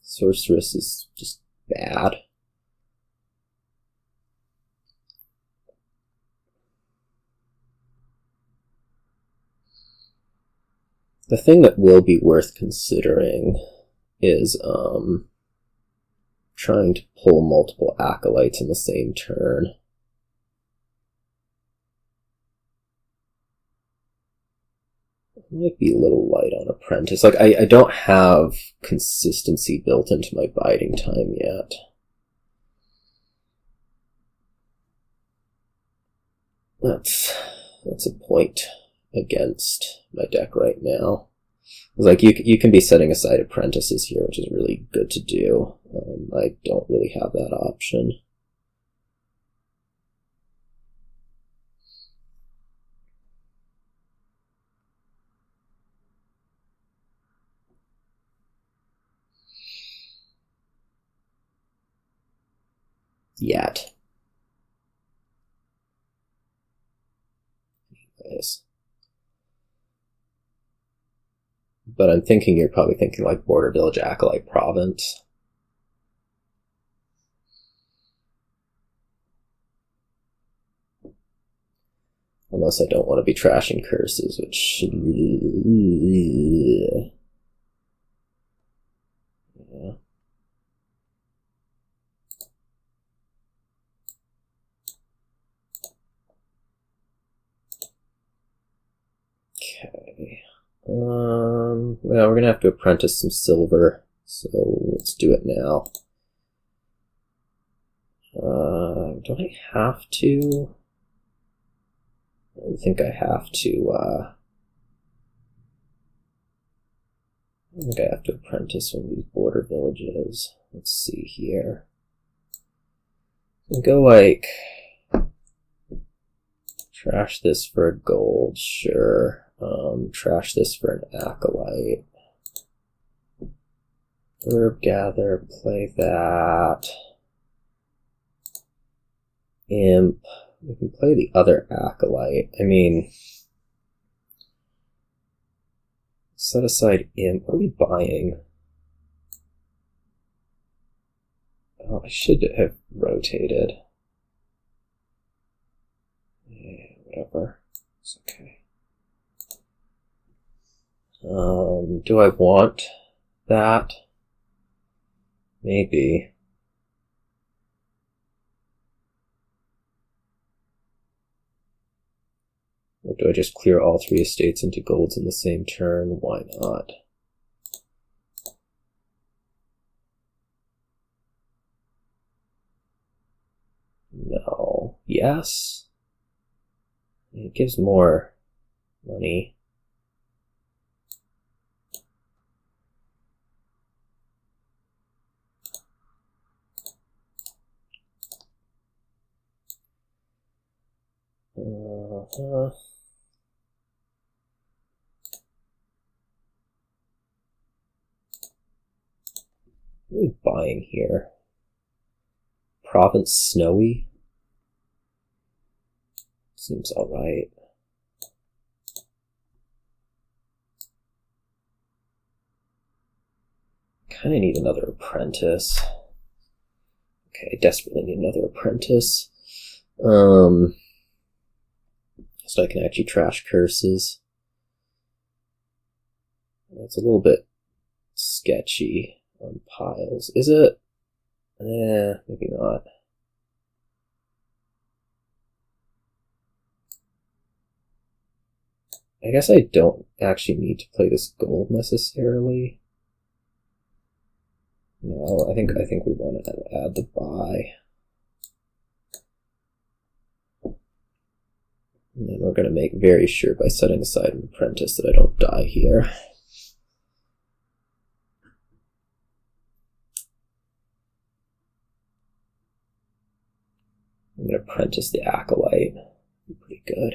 Sorceress is just bad. The thing that will be worth considering is trying to pull multiple acolytes in the same turn. Might be a little light on Apprentice. Like, I don't have consistency built into my biding time yet. That's a point against my deck right now. Like, you can be setting aside Apprentices here, which is really good to do. I don't really have that option. Yet. Anyways. But I'm thinking you're probably thinking like Border Village Acolyte Province. Unless I don't want to be trashing curses, which... Yeah. Okay. Well, we're gonna have to apprentice some silver, so let's do it now. Don't I have to? I don't think I have to, I think I have to apprentice one of these border villages. Let's see here. I'll go like, trash this for a gold, sure. Trash this for an acolyte. Herb gather, play that. Imp. We can play the other acolyte. I mean, set aside imp. What are we buying? Oh, I should have rotated. Yeah, whatever. It's okay. Do I want that? Maybe. Or do I just clear all 3 estates into golds in the same turn? Why not? No. Yes? It gives more money. What are we buying here? Province Snowy? Seems alright. Kinda need another apprentice. Okay, I desperately need another apprentice. So I can actually trash curses. That's a little bit sketchy on piles. Is it? Maybe not. I guess I don't actually need to play this gold necessarily. No, I think we want to add the buy. And then we're going to make very sure by setting aside an apprentice that I don't die here. I'm going to apprentice the acolyte. Be pretty good.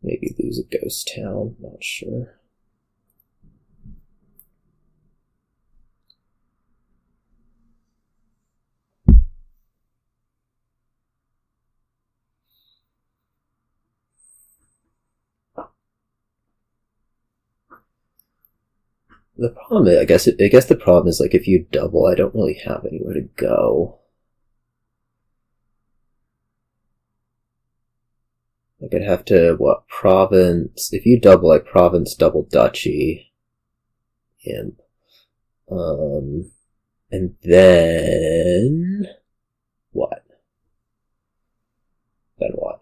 Maybe lose a ghost town, not sure. The problem is, I guess the problem is, like, if you double, I don't really have anywhere to go. Like, I'd have to, what, province, if you double, like, province, double duchy, imp, and then, what? Then what?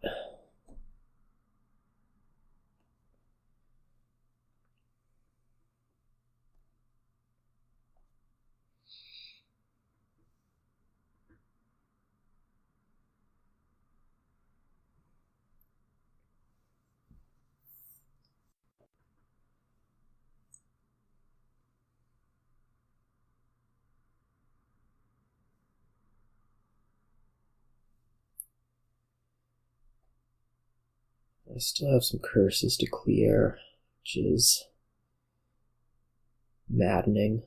I still have some curses to clear, which is maddening.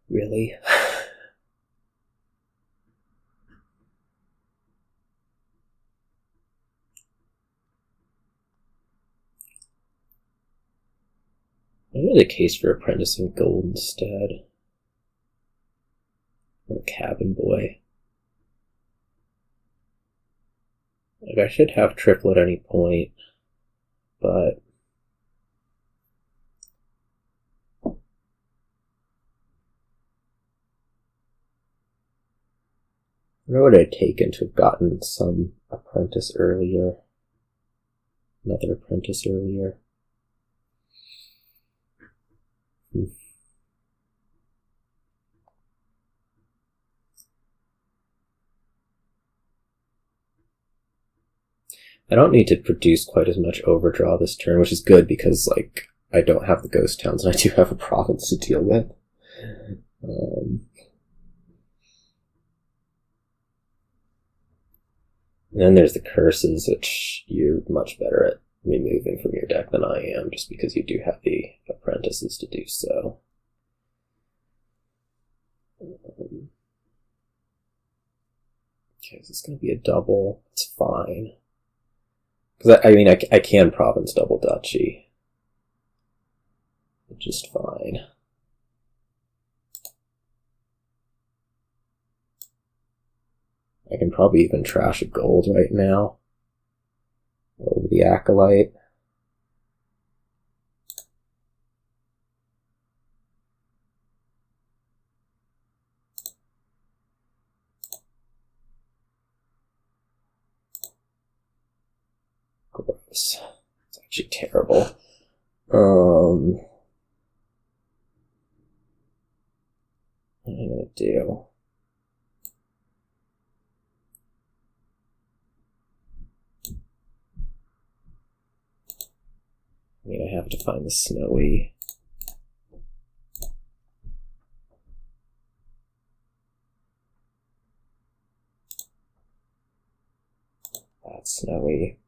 Really? Maybe the case for apprenticing gold instead. Or a cabin boy. Like, I should have triple at any point, but where would I have taken to have gotten some apprentice earlier? Another apprentice earlier. I don't need to produce quite as much overdraw this turn, which is good because, like, I don't have the ghost towns and I do have a province to deal with. And then there's the curses, which you're much better at removing from your deck than I am, just because you do have the apprentices to do so. Okay, so it's going to be a double. It's fine. Because, I mean, I can province double duchy. Just fine. I can probably even trash a gold right now. Over the acolyte. Gross. It's actually terrible. What am I gonna do? I mean, I have to find the snowy. That's snowy.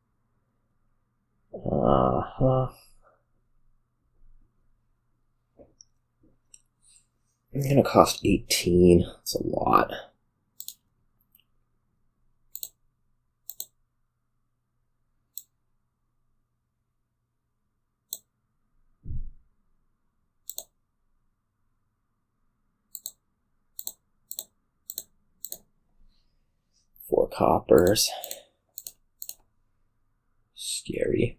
It's gonna cost 18. That's a lot. Four coppers. Scary.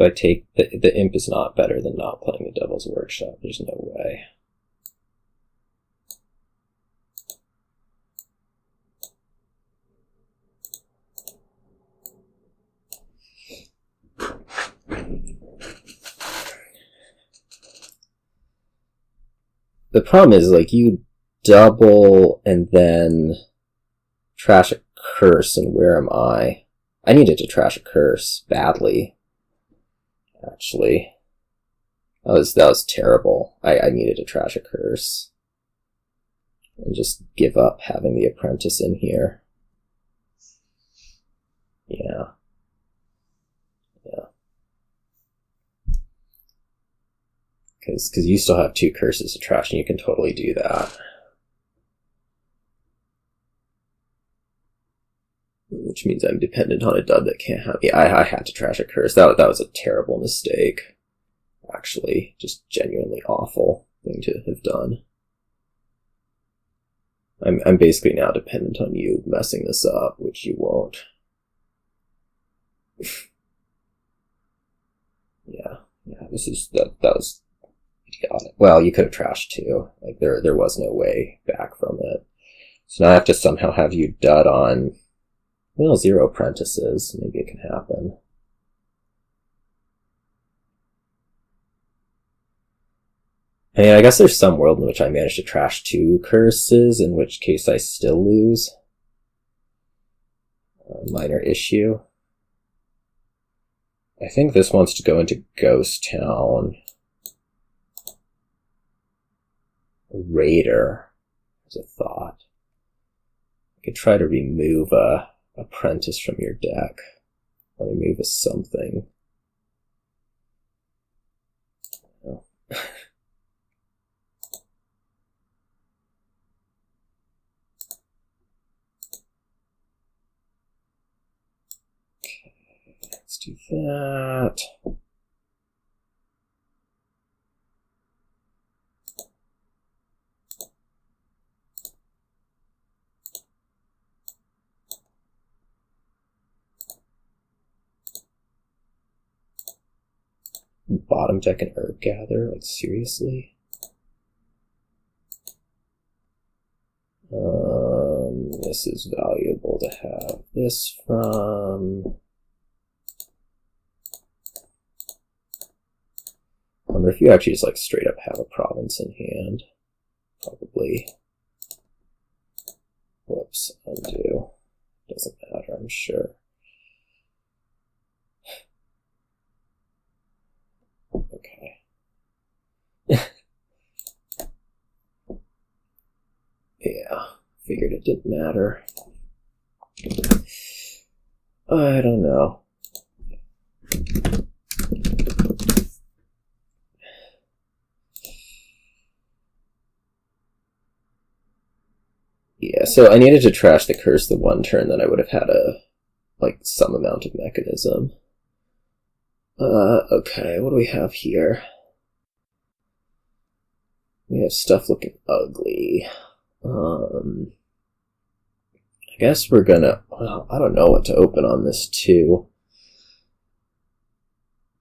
Do I take... The Imp is not better than not playing the Devil's Workshop. There's no way. The problem is, like, you double and then trash a curse, and where am I? I needed to trash a curse badly. Actually, that was terrible. I needed to trash a curse and just give up having the Apprentice in here. Yeah. Because you still have 2 curses to trash, and you can totally do that. Which means I'm dependent on a dub that can't have... Yeah, I had to trash a curse. That was a terrible mistake. Actually, just genuinely awful thing to have done. I'm basically now dependent on you messing this up, which you won't. Yeah, that was idiotic. Well, you could have trashed 2. Like, there was no way back from it. So now I have to somehow have you dud on, well, 0 apprentices. Maybe it can happen. I mean, I guess there's some world in which I manage to trash 2 curses, in which case I still lose. A minor issue. I think this wants to go into Ghost Town. Raider is a thought. I could try to remove a Apprentice from your deck. Or remove a something. Oh. Okay, let's do that. Bottom deck and Herb Gather? Like, seriously? This is valuable to have this from. I wonder if you actually just, like, straight up have a province in hand. Probably. Whoops, undo. Doesn't matter, I'm sure. Okay. Yeah, figured it didn't matter. I don't know. Yeah, so I needed to trash the curse the 1 turn, then I would have had some amount of mechanism. Okay, what do we have here? We have stuff looking ugly. I guess we're gonna... Well, I don't know what to open on this, too.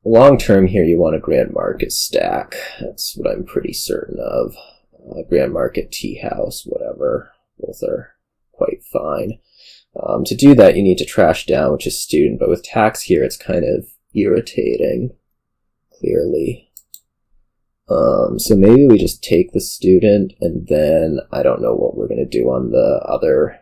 Long term here, you want a Grand Market stack. That's what I'm pretty certain of. Grand Market, Tea House, whatever. Both are quite fine. To do that, you need to trash down, which is Student, but with tax here, it's kind of irritating, clearly. So maybe we just take the Student, and then I don't know what we're going to do on the other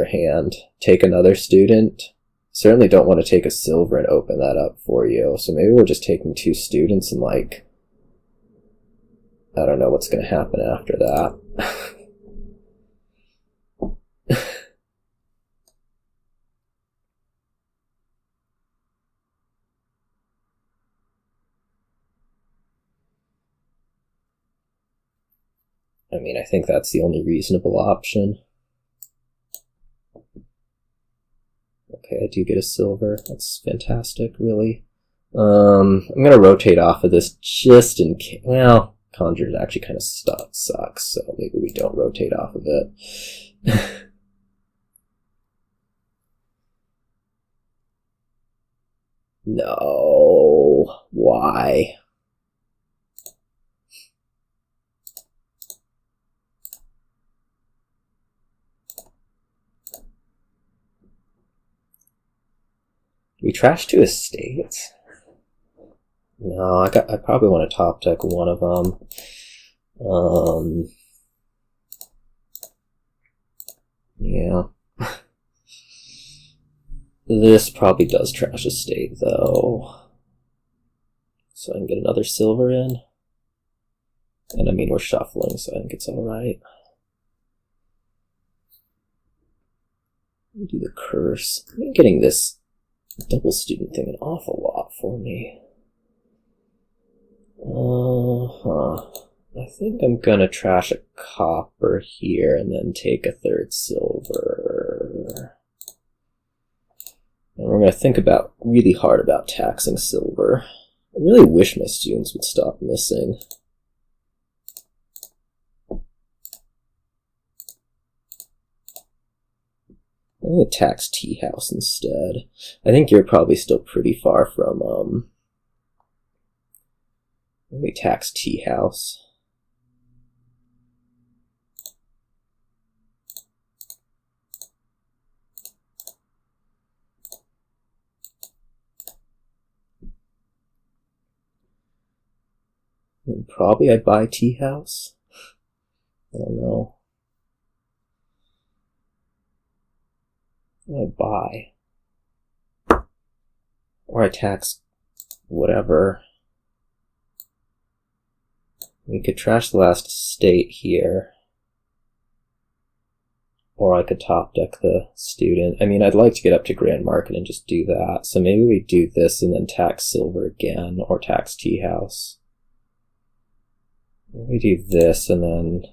hand. Take another Student. Certainly don't want to take a silver and open that up for you. So maybe we're just taking 2 Students and, like, I don't know what's going to happen after that. I mean, I think that's the only reasonable option. Okay, I do get a silver. That's fantastic, really. I'm going to rotate off of this just in case. Well, Conjure actually kind of sucks, so maybe we don't rotate off of it. No. Why? We trash 2 estates? No, I probably want to top deck one of them. Yeah. This probably does trash estate, though. So I can get another silver in. And I mean, we're shuffling, so I think it's alright. Do the curse. I'm getting this double student thing an awful lot for me. I think I'm gonna trash a copper here and then take a 3rd silver. And we're gonna think really hard about taxing silver. I really wish my students would stop missing. I'm gonna tax Tea House instead. I think you're probably still pretty far from, let me tax Tea House. And probably I'd buy Tea House. I don't know. I'd buy. Or I tax whatever. We could trash the last estate here. Or I could top deck the student. I mean, I'd like to get up to Grand Market and just do that. So maybe we do this and then tax silver again, or tax Tea House. We do this and then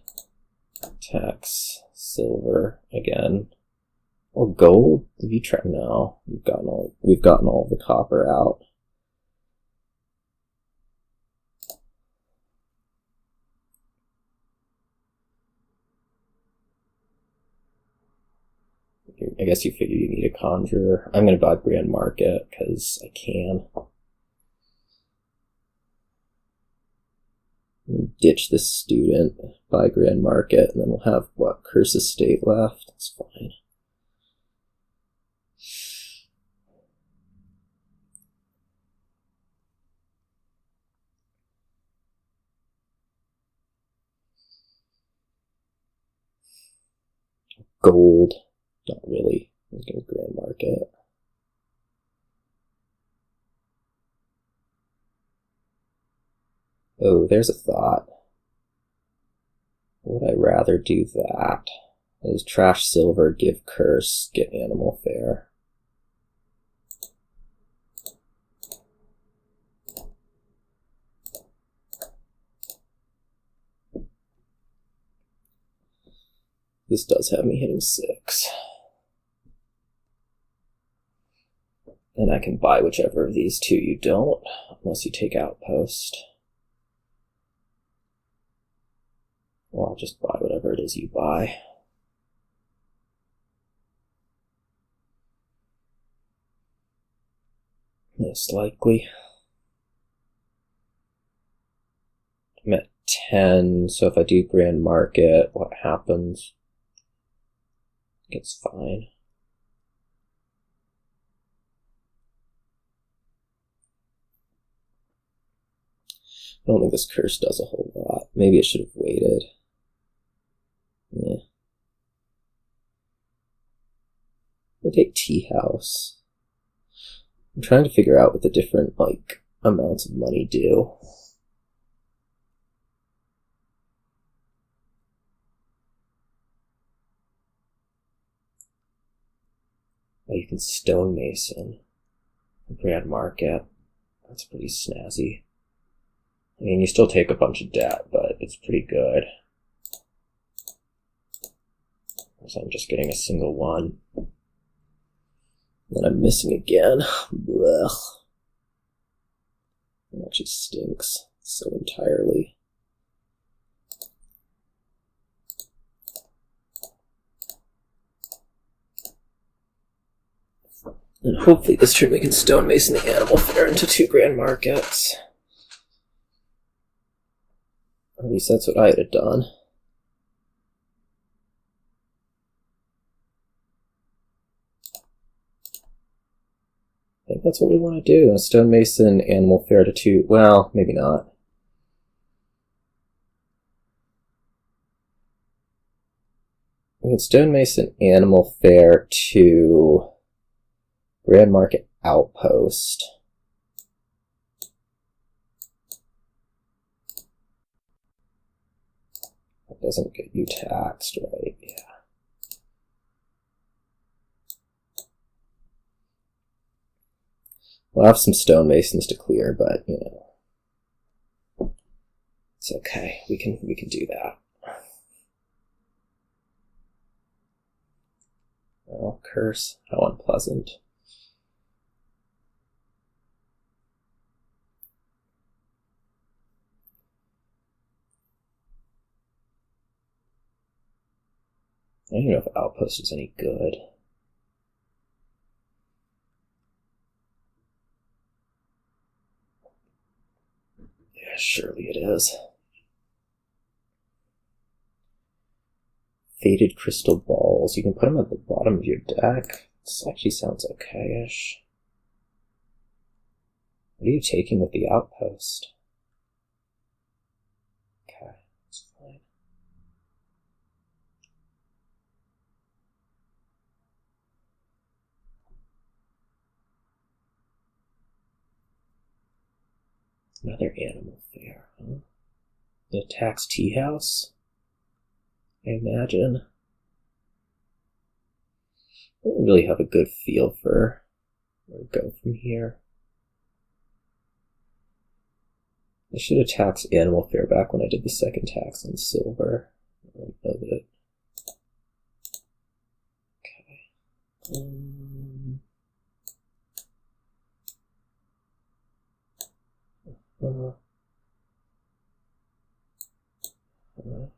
tax silver again. Or gold? Have you tried? No, we've gotten all the copper out. I guess you figure you need a conjurer. I'm going to buy Grand Market because I can. Ditch this student, buy Grand Market, and then we'll have, what, Curse Estate left? That's fine. Gold. Not really. I'm going to Grand Market. Oh, there's a thought. Would I rather do that? As trash silver, give curse, get animal fare. This does have me hitting 6. And I can buy whichever of these two you don't, unless you take Outpost. Or I'll just buy whatever it is you buy. Most likely. I'm at 10, so if I do Grand Market, what happens? It's fine. I don't think this curse does a whole lot. Maybe it should have waited. Yeah. I'll take Tea House. I'm trying to figure out what the different, like, amounts of money do. Oh, you can Stonemason. Grand Market. That's pretty snazzy. I mean, you still take a bunch of debt, but it's pretty good. So I'm just getting a single one. Then I'm missing again. Blech. It actually stinks so entirely. And hopefully this turn we can Stonemason the Animal Fair into 2 grand markets. At least that's what I had done. I think that's what we want to do. A Stonemason Animal Fair to 2. Well, maybe not. We can Stonemason Animal Fair to Grand Market Outpost. That doesn't get you taxed, right? Yeah. We'll have some Stonemasons to clear, but you know, it's okay. We can do that. Oh, curse! How unpleasant. I don't even know if Outpost is any good. Yeah, surely it is. Faded Crystal Balls. You can put them at the bottom of your deck. This actually sounds okay-ish. What are you taking with the Outpost? Okay, that's fine. Another Animal Fair, huh? It attacks Tea House? I imagine. I don't really have a good feel for where to go from here. I should have taxed Animal Fair back when I did the second tax on silver. I don't know that. Okay.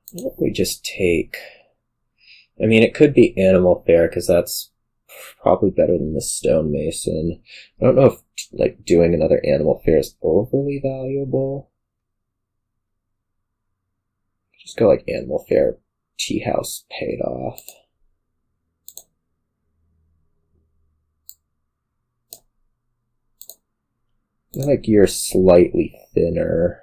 Why don't we just take... I mean, it could be Animal Fair, because that's probably better than the Stonemason. I don't know if, like, doing another Animal Fair is overly valuable. Just go, like, Animal Fair, Tea House paid off. I feel like you're slightly thinner.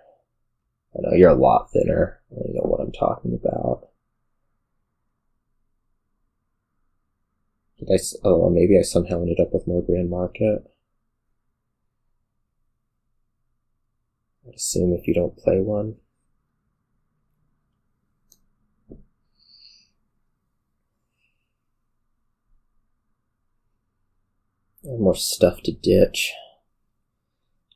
I know you're a lot thinner. I don't know what I'm talking about. Oh, maybe I somehow ended up with more Grand Market. I'd assume if you don't play one. I have more stuff to ditch.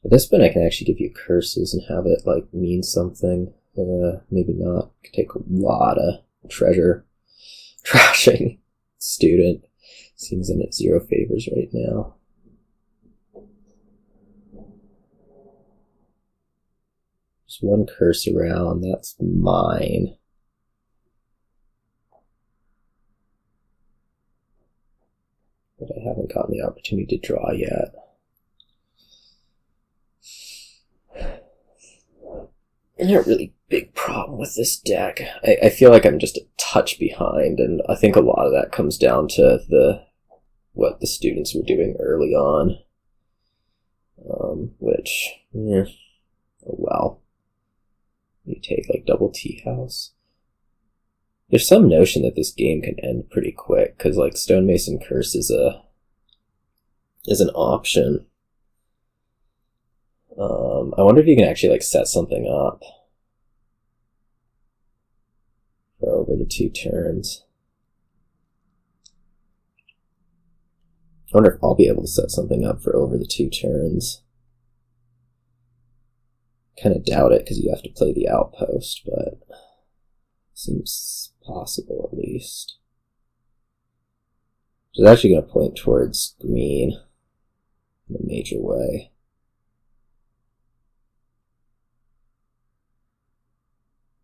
At this point I can actually give you curses and have it like mean something. Maybe not. Could take a lot of treasure trashing student. Seems I'm at 0 favors right now. There's one curse around, that's mine. But I haven't gotten the opportunity to draw yet. And a really big problem with this deck. I feel like I'm just a touch behind, and I think a lot of that comes down to what the students were doing early on. Which, oh well. You take like double Tea House. There's some notion that this game can end pretty quick, because like Stonemason Curse is an option. I wonder if you can actually like set something up for over the 2 turns. I wonder if I'll be able to set something up for over the 2 turns. Kind of doubt it because you have to play the Outpost, but seems possible at least. Which is actually going to point towards green in a major way.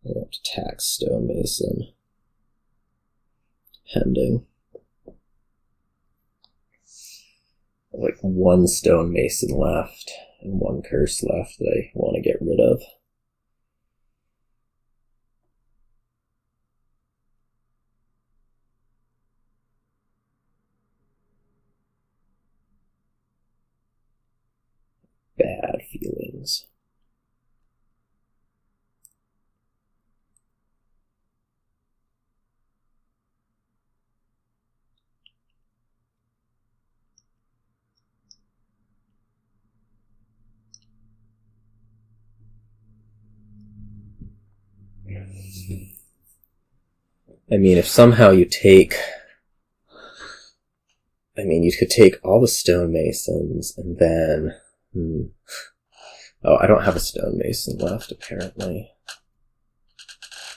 I have to tax Stonemason. Pending. like one Stonemason left and one curse left that I want to get rid of. Bad feelings. I mean, if somehow you take... I mean, you could take all the Stonemasons and then... Oh, I don't have a Stonemason left, apparently.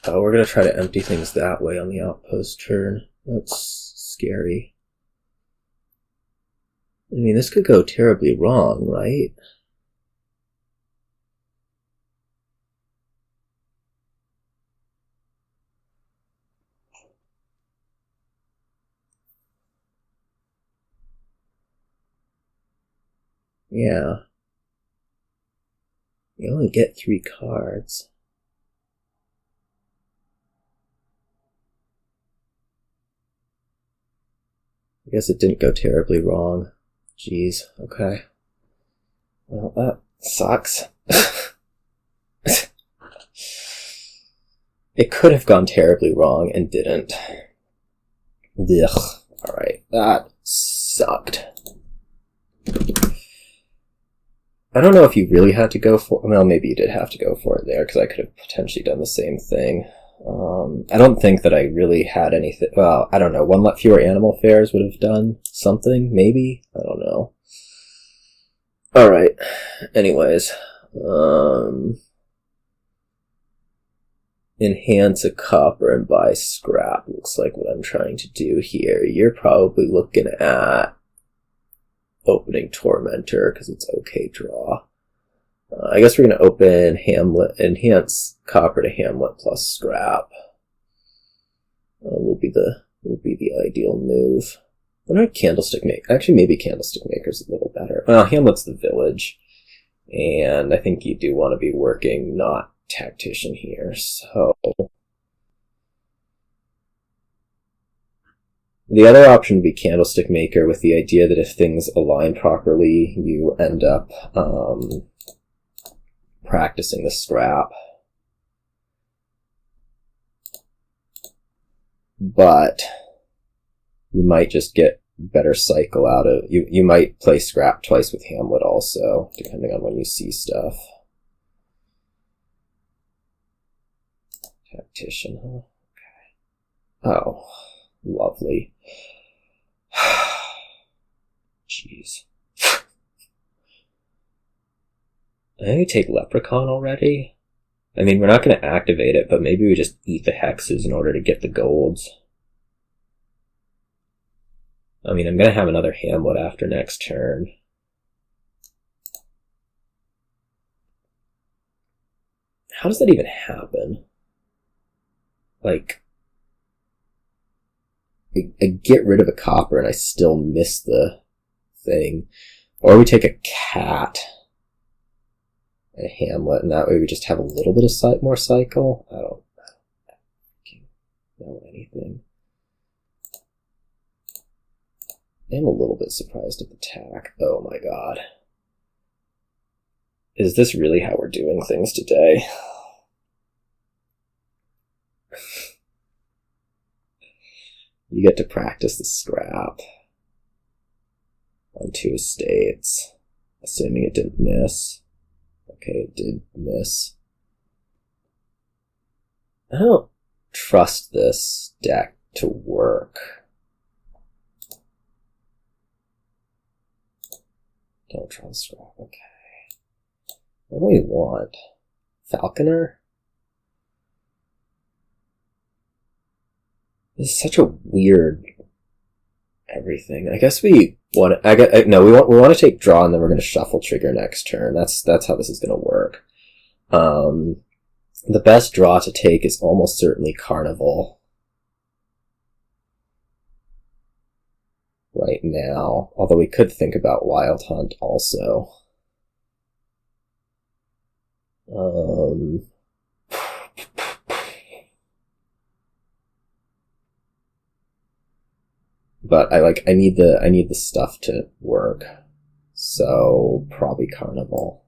Oh, we're going to try to empty things that way on the Outpost turn. That's scary. I mean, this could go terribly wrong, right? Yeah. You only get 3 cards. I guess it didn't go terribly wrong. Jeez, okay. Well, that sucks. It could have gone terribly wrong and didn't. Ugh. Alright, that sucked. I don't know if you really had to go for... Well, maybe you did have to go for it there, because I could have potentially done the same thing. I don't think that I really had anything... Well, I don't know. 1 fewer animal fairs would have done something, maybe? I don't know. Alright. Anyways. Enhance a copper and buy scrap. Looks like what I'm trying to do here. You're probably looking at opening Tormentor, because it's okay draw. I guess we're going to open Hamlet, enhance copper to Hamlet plus scrap. Will be the ideal move. I don't know, Candlestick Maker. Actually, maybe Candlestick Maker's a little better. Well, Hamlet's the village, and I think you do want to be working not Tactician here, so... The other option would be Candlestick Maker, with the idea that if things align properly, you end up practicing the scrap. But you might just get better cycle out of... You might play scrap twice with Hamlet also, depending on when you see stuff. Tactician, huh? Okay. Oh, lovely. Jeez. I think we take Leprechaun already. I mean, we're not going to activate it, but maybe we just eat the hexes in order to get the golds. I mean, I'm going to have another Hamlet after next turn. How does that even happen? Like, I get rid of a copper and I still miss the thing. Or we take a cat and a Hamlet, and that way we just have a little bit of more cycle. I don't know anything. I'm a little bit surprised at the tack. Oh my god. Is this really how we're doing things today? You get to practice the scrap on 2 estates, assuming it didn't miss. Okay, it did miss. I don't trust this deck to work. Don't trust scrap, okay. What do we want? Falconer? This is such a weird everything. I guess we want to, we want to take draw and then we're going to shuffle trigger next turn. That's how this is going to work. The best draw to take is almost certainly Carnival. right now. Although we could think about Wild Hunt also. But I need the stuff to work. So probably Carnival.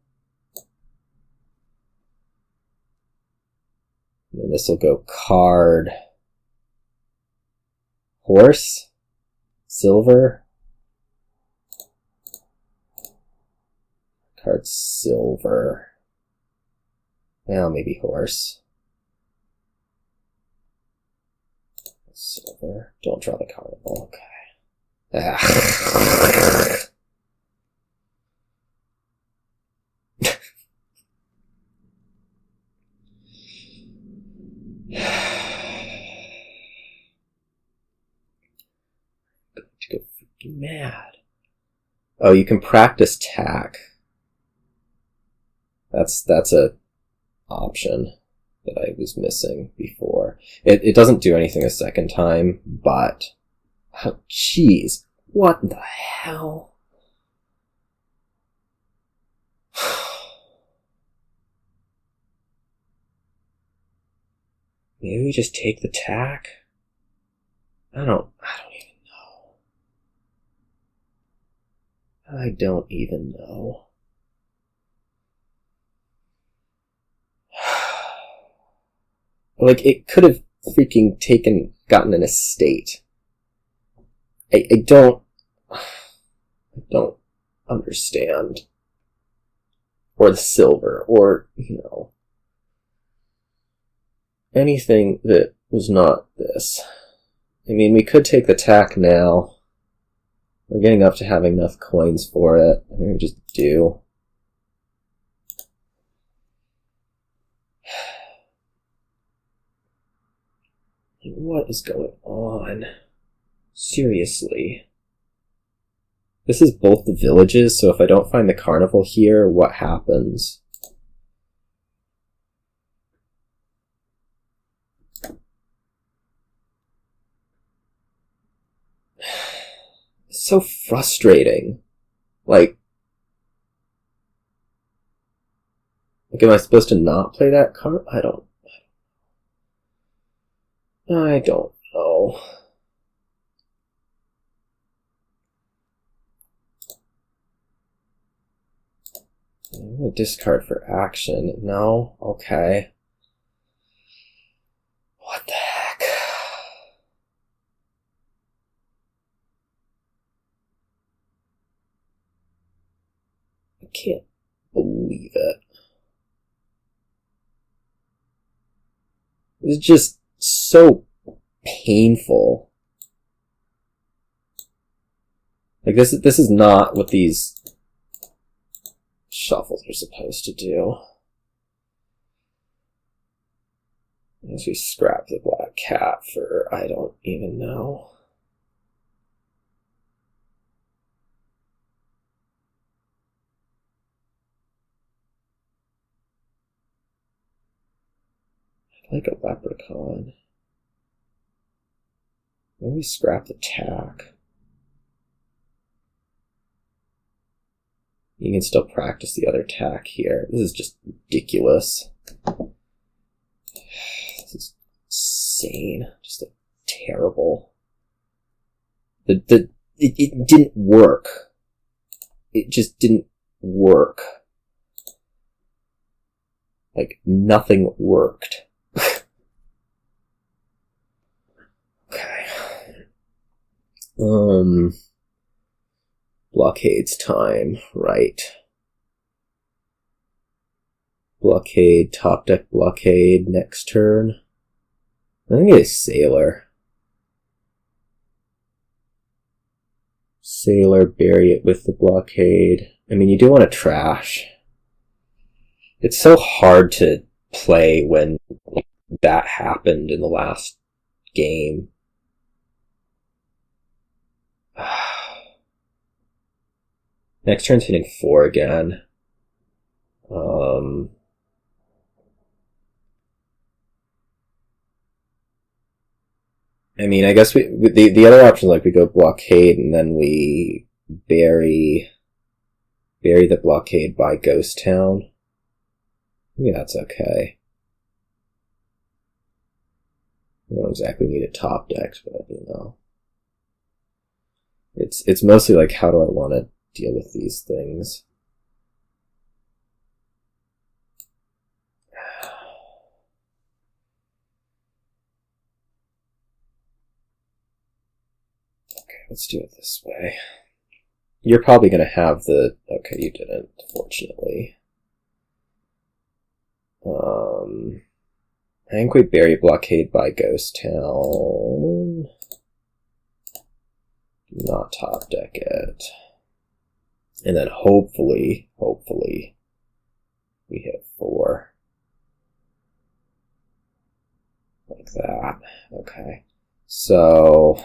And then this will go card. Horse? Silver? Card silver. Well, maybe horse. Silver. Don't draw the Carnival. Okay. Ah. To go freaking mad. Oh, you can practice tack. That's a option that I was missing before. It doesn't do anything a second time, but oh, jeez, what the hell? Maybe we just take the tack? I don't even know. Like, it could have freaking gotten an estate. I don't understand. Or the silver, or, anything that was not this. I mean, we could take the tack now. We're getting up to having enough coins for it. I think we just do. What is going on? Seriously. This is both the villages, so if I don't find the Carnival here, what happens? It's so frustrating. Like, am I supposed to not play that card? I don't know. I'm gonna discard for action. No? Okay. What the heck? I can't believe it. It's just so painful. Like, this is not what these shuffles are supposed to do. As we scrap the black cat for I don't even know. I'd like a Leprechaun. Maybe scrap the tack. You can still practice the other tack here. This is just ridiculous. This is insane. Just terrible. It didn't work. It just didn't work. Like, nothing worked. Okay. Blockade's time, right. Blockade, top deck Blockade next turn. I think it's Cellar. Cellar, bury it with the Blockade. I mean, you do want to trash. It's so hard to play when that happened in the last game. Next turn's hitting 4 again. I mean, I guess the other option is like we go Blockade and then we bury the Blockade by Ghost Town. Maybe that's okay. We don't exactly need a top deck, but you know. It's mostly like, how do I want to deal with these things? Okay, let's do it this way. You're probably going to have the... Okay, you didn't, fortunately. I think we bury Blockade by Ghost Town. Do not top deck it. And then hopefully, we hit 4. Like that. Okay. So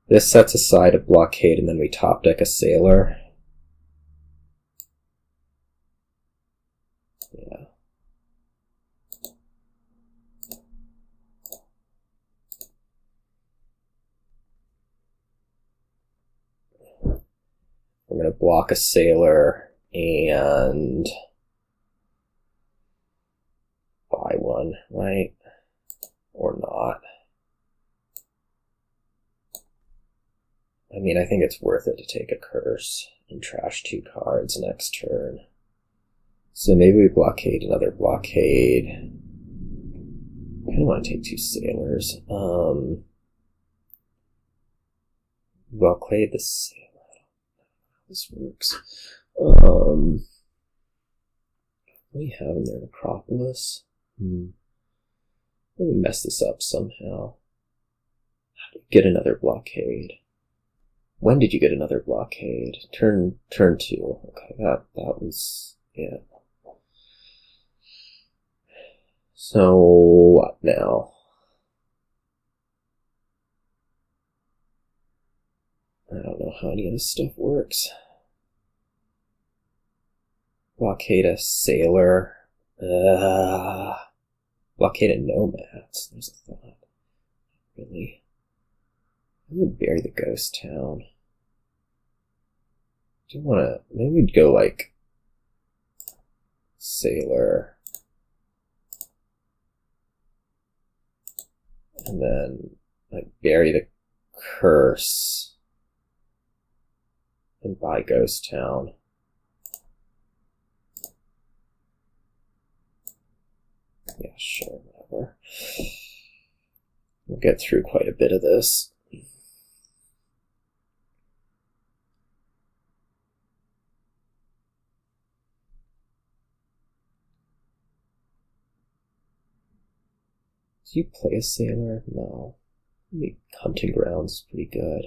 this sets aside a Blockade and then we top deck a Sailor. Yeah. We're going to block a Sailor and buy one, right? Or not. I mean, I think it's worth it to take a curse and trash 2 cards next turn. So maybe we Blockade another Blockade. I don't want to take 2 Sailors. Blockade the Sailor. This works. What do we have in there? Necropolis? Let me mess this up somehow. How do you get another Blockade? When did you get another Blockade? Turn 2. Okay, that was it. So what now? I don't know how any of this stuff works. Blockade a Sailor. Blockade a Nomads. There's a thought. Really? I'm gonna bury the Ghost Town. Do you wanna... Maybe we'd go like... Sailor. And then, like, bury the Curse. And buy Ghost Town. Yeah, sure, whatever. We'll get through quite a bit of this. Do you play a Sailor? No. Maybe Hunting Ground's pretty good.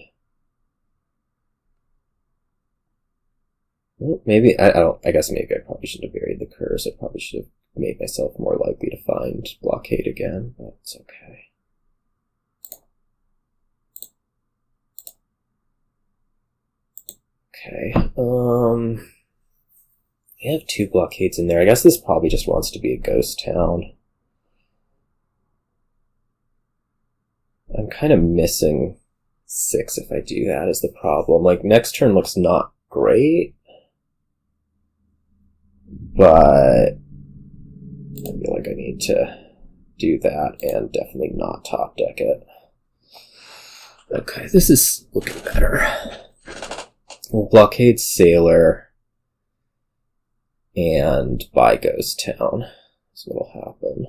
Well, maybe, I guess maybe I probably should have buried the Curse. I probably should have made myself more likely to find Blockade again, but it's okay. Okay, we have 2 Blockades in there. I guess this probably just wants to be a Ghost Town. I'm kind of missing 6 if I do that is the problem. Like, next turn looks not great, but I feel like I need to do that and definitely not top deck it. Okay, this is looking better. We'll Blockade Sailor and buy Ghost Town. That's what'll happen.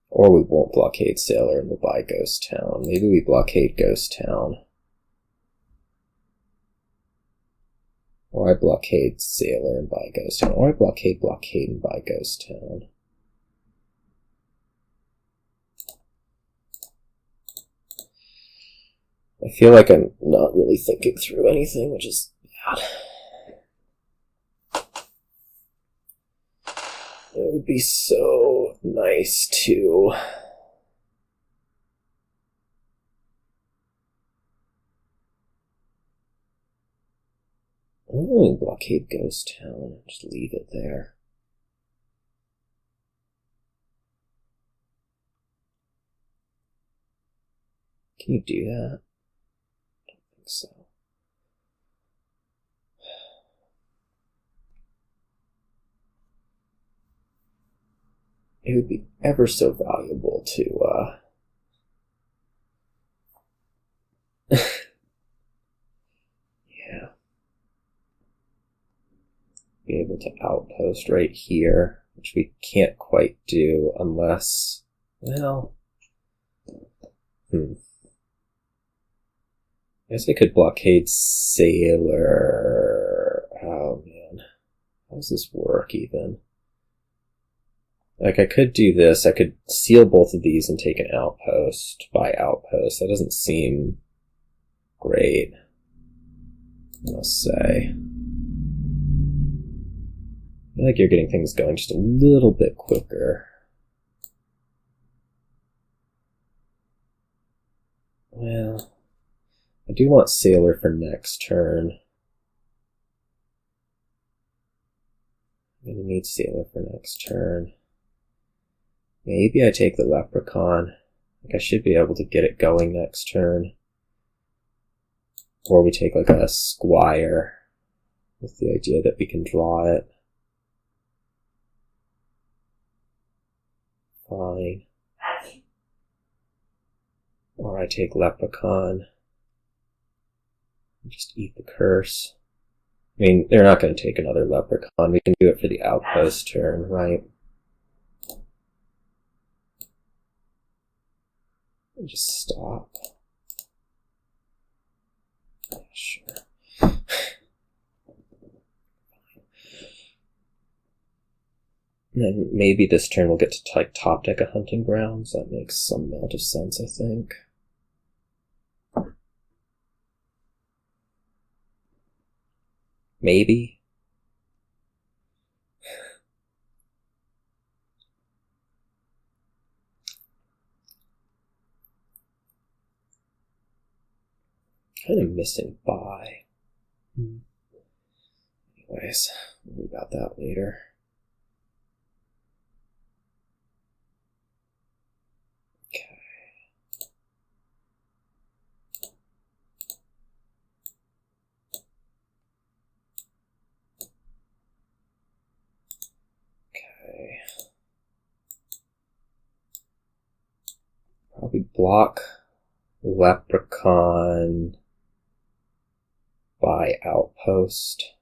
Or we won't Blockade Sailor and we'll buy Ghost Town. Maybe we Blockade Ghost Town. Or I Blockade Sailor and buy Ghost Town. Or I Blockade and buy Ghost Town. I feel like I'm not really thinking through anything, which is bad. It would be so nice to... I'm going to Blockade Ghost Town and just leave it there. Can you do that? I don't think so. It would be ever so valuable to, yeah, be able to outpost right here, which we can't quite do unless, well, I guess I could blockade Cellar. Oh man, how does this work even? Like, I could do this. I could seal both of these and take an outpost by outpost. That doesn't seem great, I must say. I feel like you're getting things going just a little bit quicker. Well, I do want Cellar for next turn. I'm gonna need Cellar for next turn. Maybe I take the Leprechaun. Like, I should be able to get it going next turn. Or we take like a Squire with the idea that we can draw it. Fine. Or I take Leprechaun. And just eat the curse. I mean, they're not going to take another Leprechaun. We can do it for the Outpost turn, right? And just stop. Yeah, sure. And then maybe this turn we'll get to like top deck a Hunting Grounds. That makes some amount of sense, I think. Maybe. Kind of missing by. Anyways, we'll worry about that later. Okay. Okay. Probably block Leprechaun by Outpost.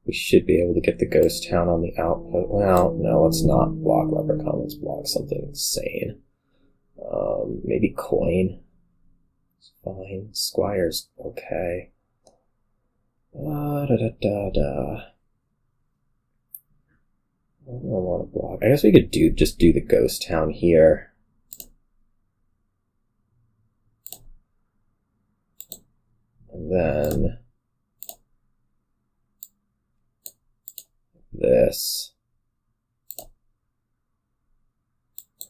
We should be able to get the Ghost Town on the Outpost. Well, no, let's not block Leprechaun. Let's block something insane. Maybe Coin. It's fine. Squire's okay. I don't want to block. I guess we could just do the Ghost Town here. And then this.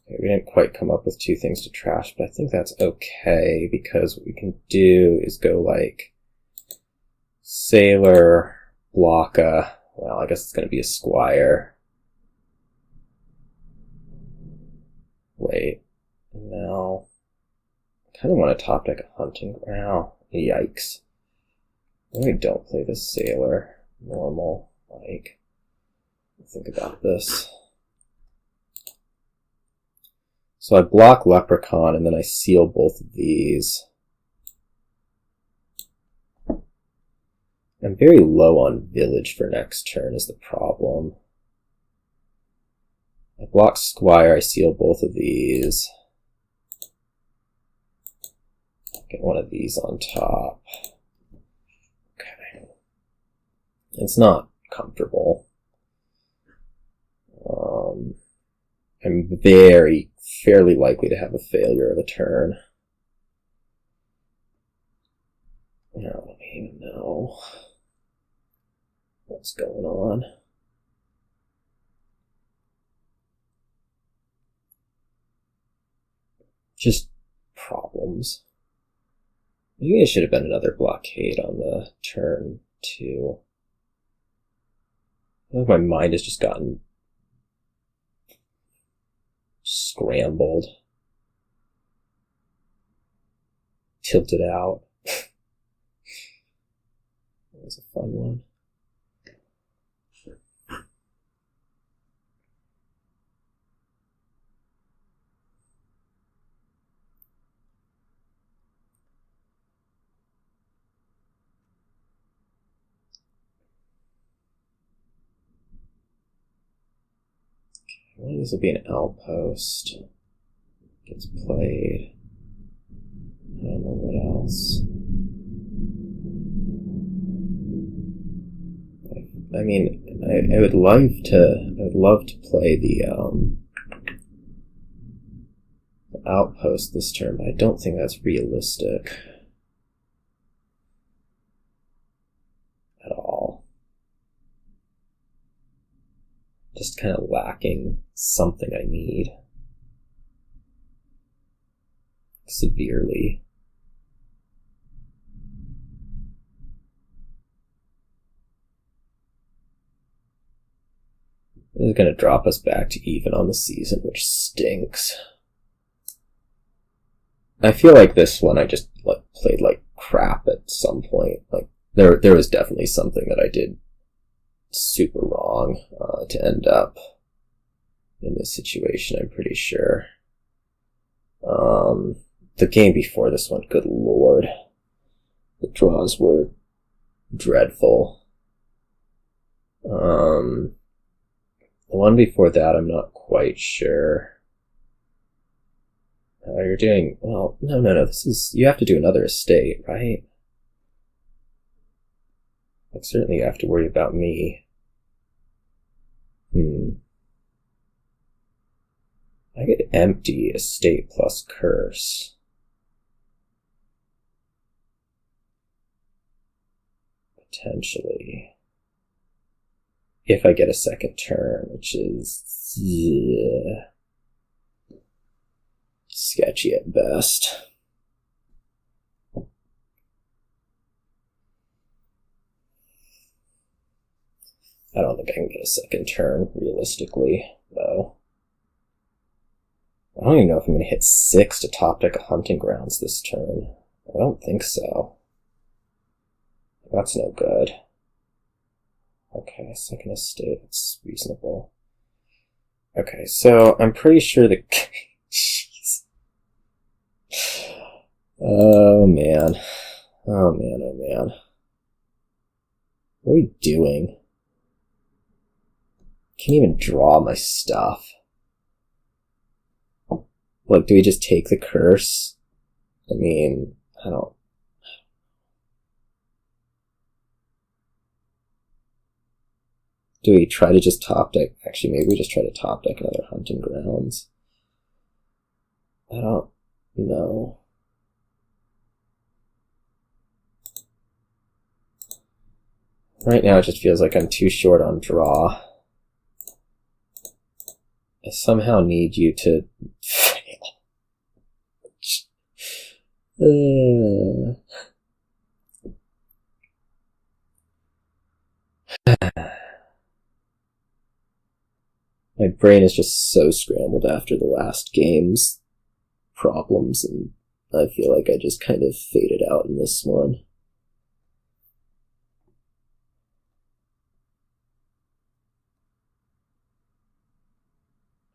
Okay, we didn't quite come up with two things to trash, but I think that's okay because what we can do is go like Cellar, block a, well, I guess it's going to be a Squire. Wait, no. I kind of want to top deck a Hunting Ground. Yikes. Maybe don't play the Cellar. Normal. Like, think about this. So I block Leprechaun and then I seal both of these. I'm very low on Village for next turn is the problem. I block Squire, I seal both of these. Get one of these on top. Okay. It's not comfortable. I'm fairly likely to have a failure of a turn. I don't even know what's going on. Just problems. Maybe it should have been another Blockade on the turn, too. I feel like my mind has just gotten scrambled. tilted out. That was a fun one. One of these will be an Outpost. Gets played. I don't know what else. I mean, I would love to play the Outpost this turn, but I don't think that's realistic at all. Just kind of lacking something I need severely. This is going to drop us back to even on the season, which stinks. I feel like this one I just played like crap at some point. Like there was definitely something that I did super wrong to end up in this situation, I'm pretty sure. The game before this one, good lord. The draws were dreadful. The one before that, I'm not quite sure. You're doing... Well, no. This is... You have to do another estate, right? Like, certainly you have to worry about me. I could empty estate plus curse. Potentially. If I get a second turn, which is... yeah, sketchy at best. I don't think I can get a second turn, realistically, though. I don't even know if I'm going to hit 6 to top deck a Hunting Grounds this turn. I don't think so. That's no good. Okay, second estate, that's reasonable. Okay, so I'm pretty sure the... Jeez. Oh man. Oh man. What are we doing? Can't even draw my stuff. Like, do we just take the curse? I mean, I don't... Do we try to just top deck? Actually, maybe we just try to top deck another Hunting Grounds. I don't know. Right now it just feels like I'm too short on draw. I somehow need you to fail. My brain is just so scrambled after the last game's problems, and I feel like I just kind of faded out in this one.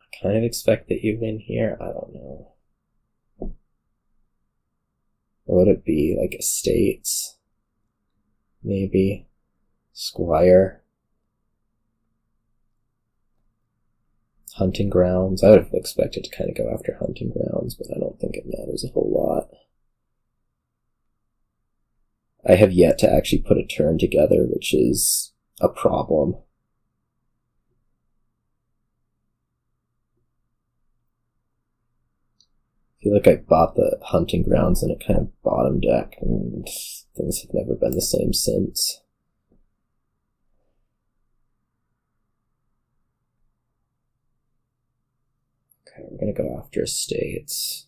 I kind of expect that you win here. I don't know. What would it be? Like estates? Maybe? Squire? Hunting Grounds. I would have expected to kind of go after Hunting Grounds, but I don't think it matters a whole lot. I have yet to actually put a turn together, which is a problem. I feel like I bought the Hunting Grounds and it kind of bottom deck, and things have never been the same since. Okay, we're gonna go after estates.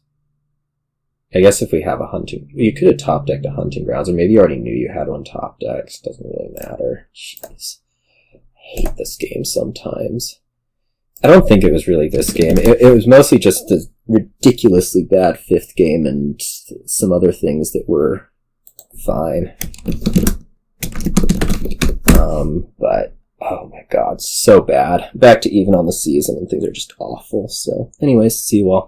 I guess if we have a hunting... You could have top decked a Hunting Grounds, or maybe you already knew you had one top decked. Doesn't really matter. Jeez. I hate this game sometimes. I don't think it was really this game. It was mostly just ridiculously bad 5th game and some other things that were fine. But, oh my god, so bad. Back to even on the season, and things are just awful. So, anyways, see you all.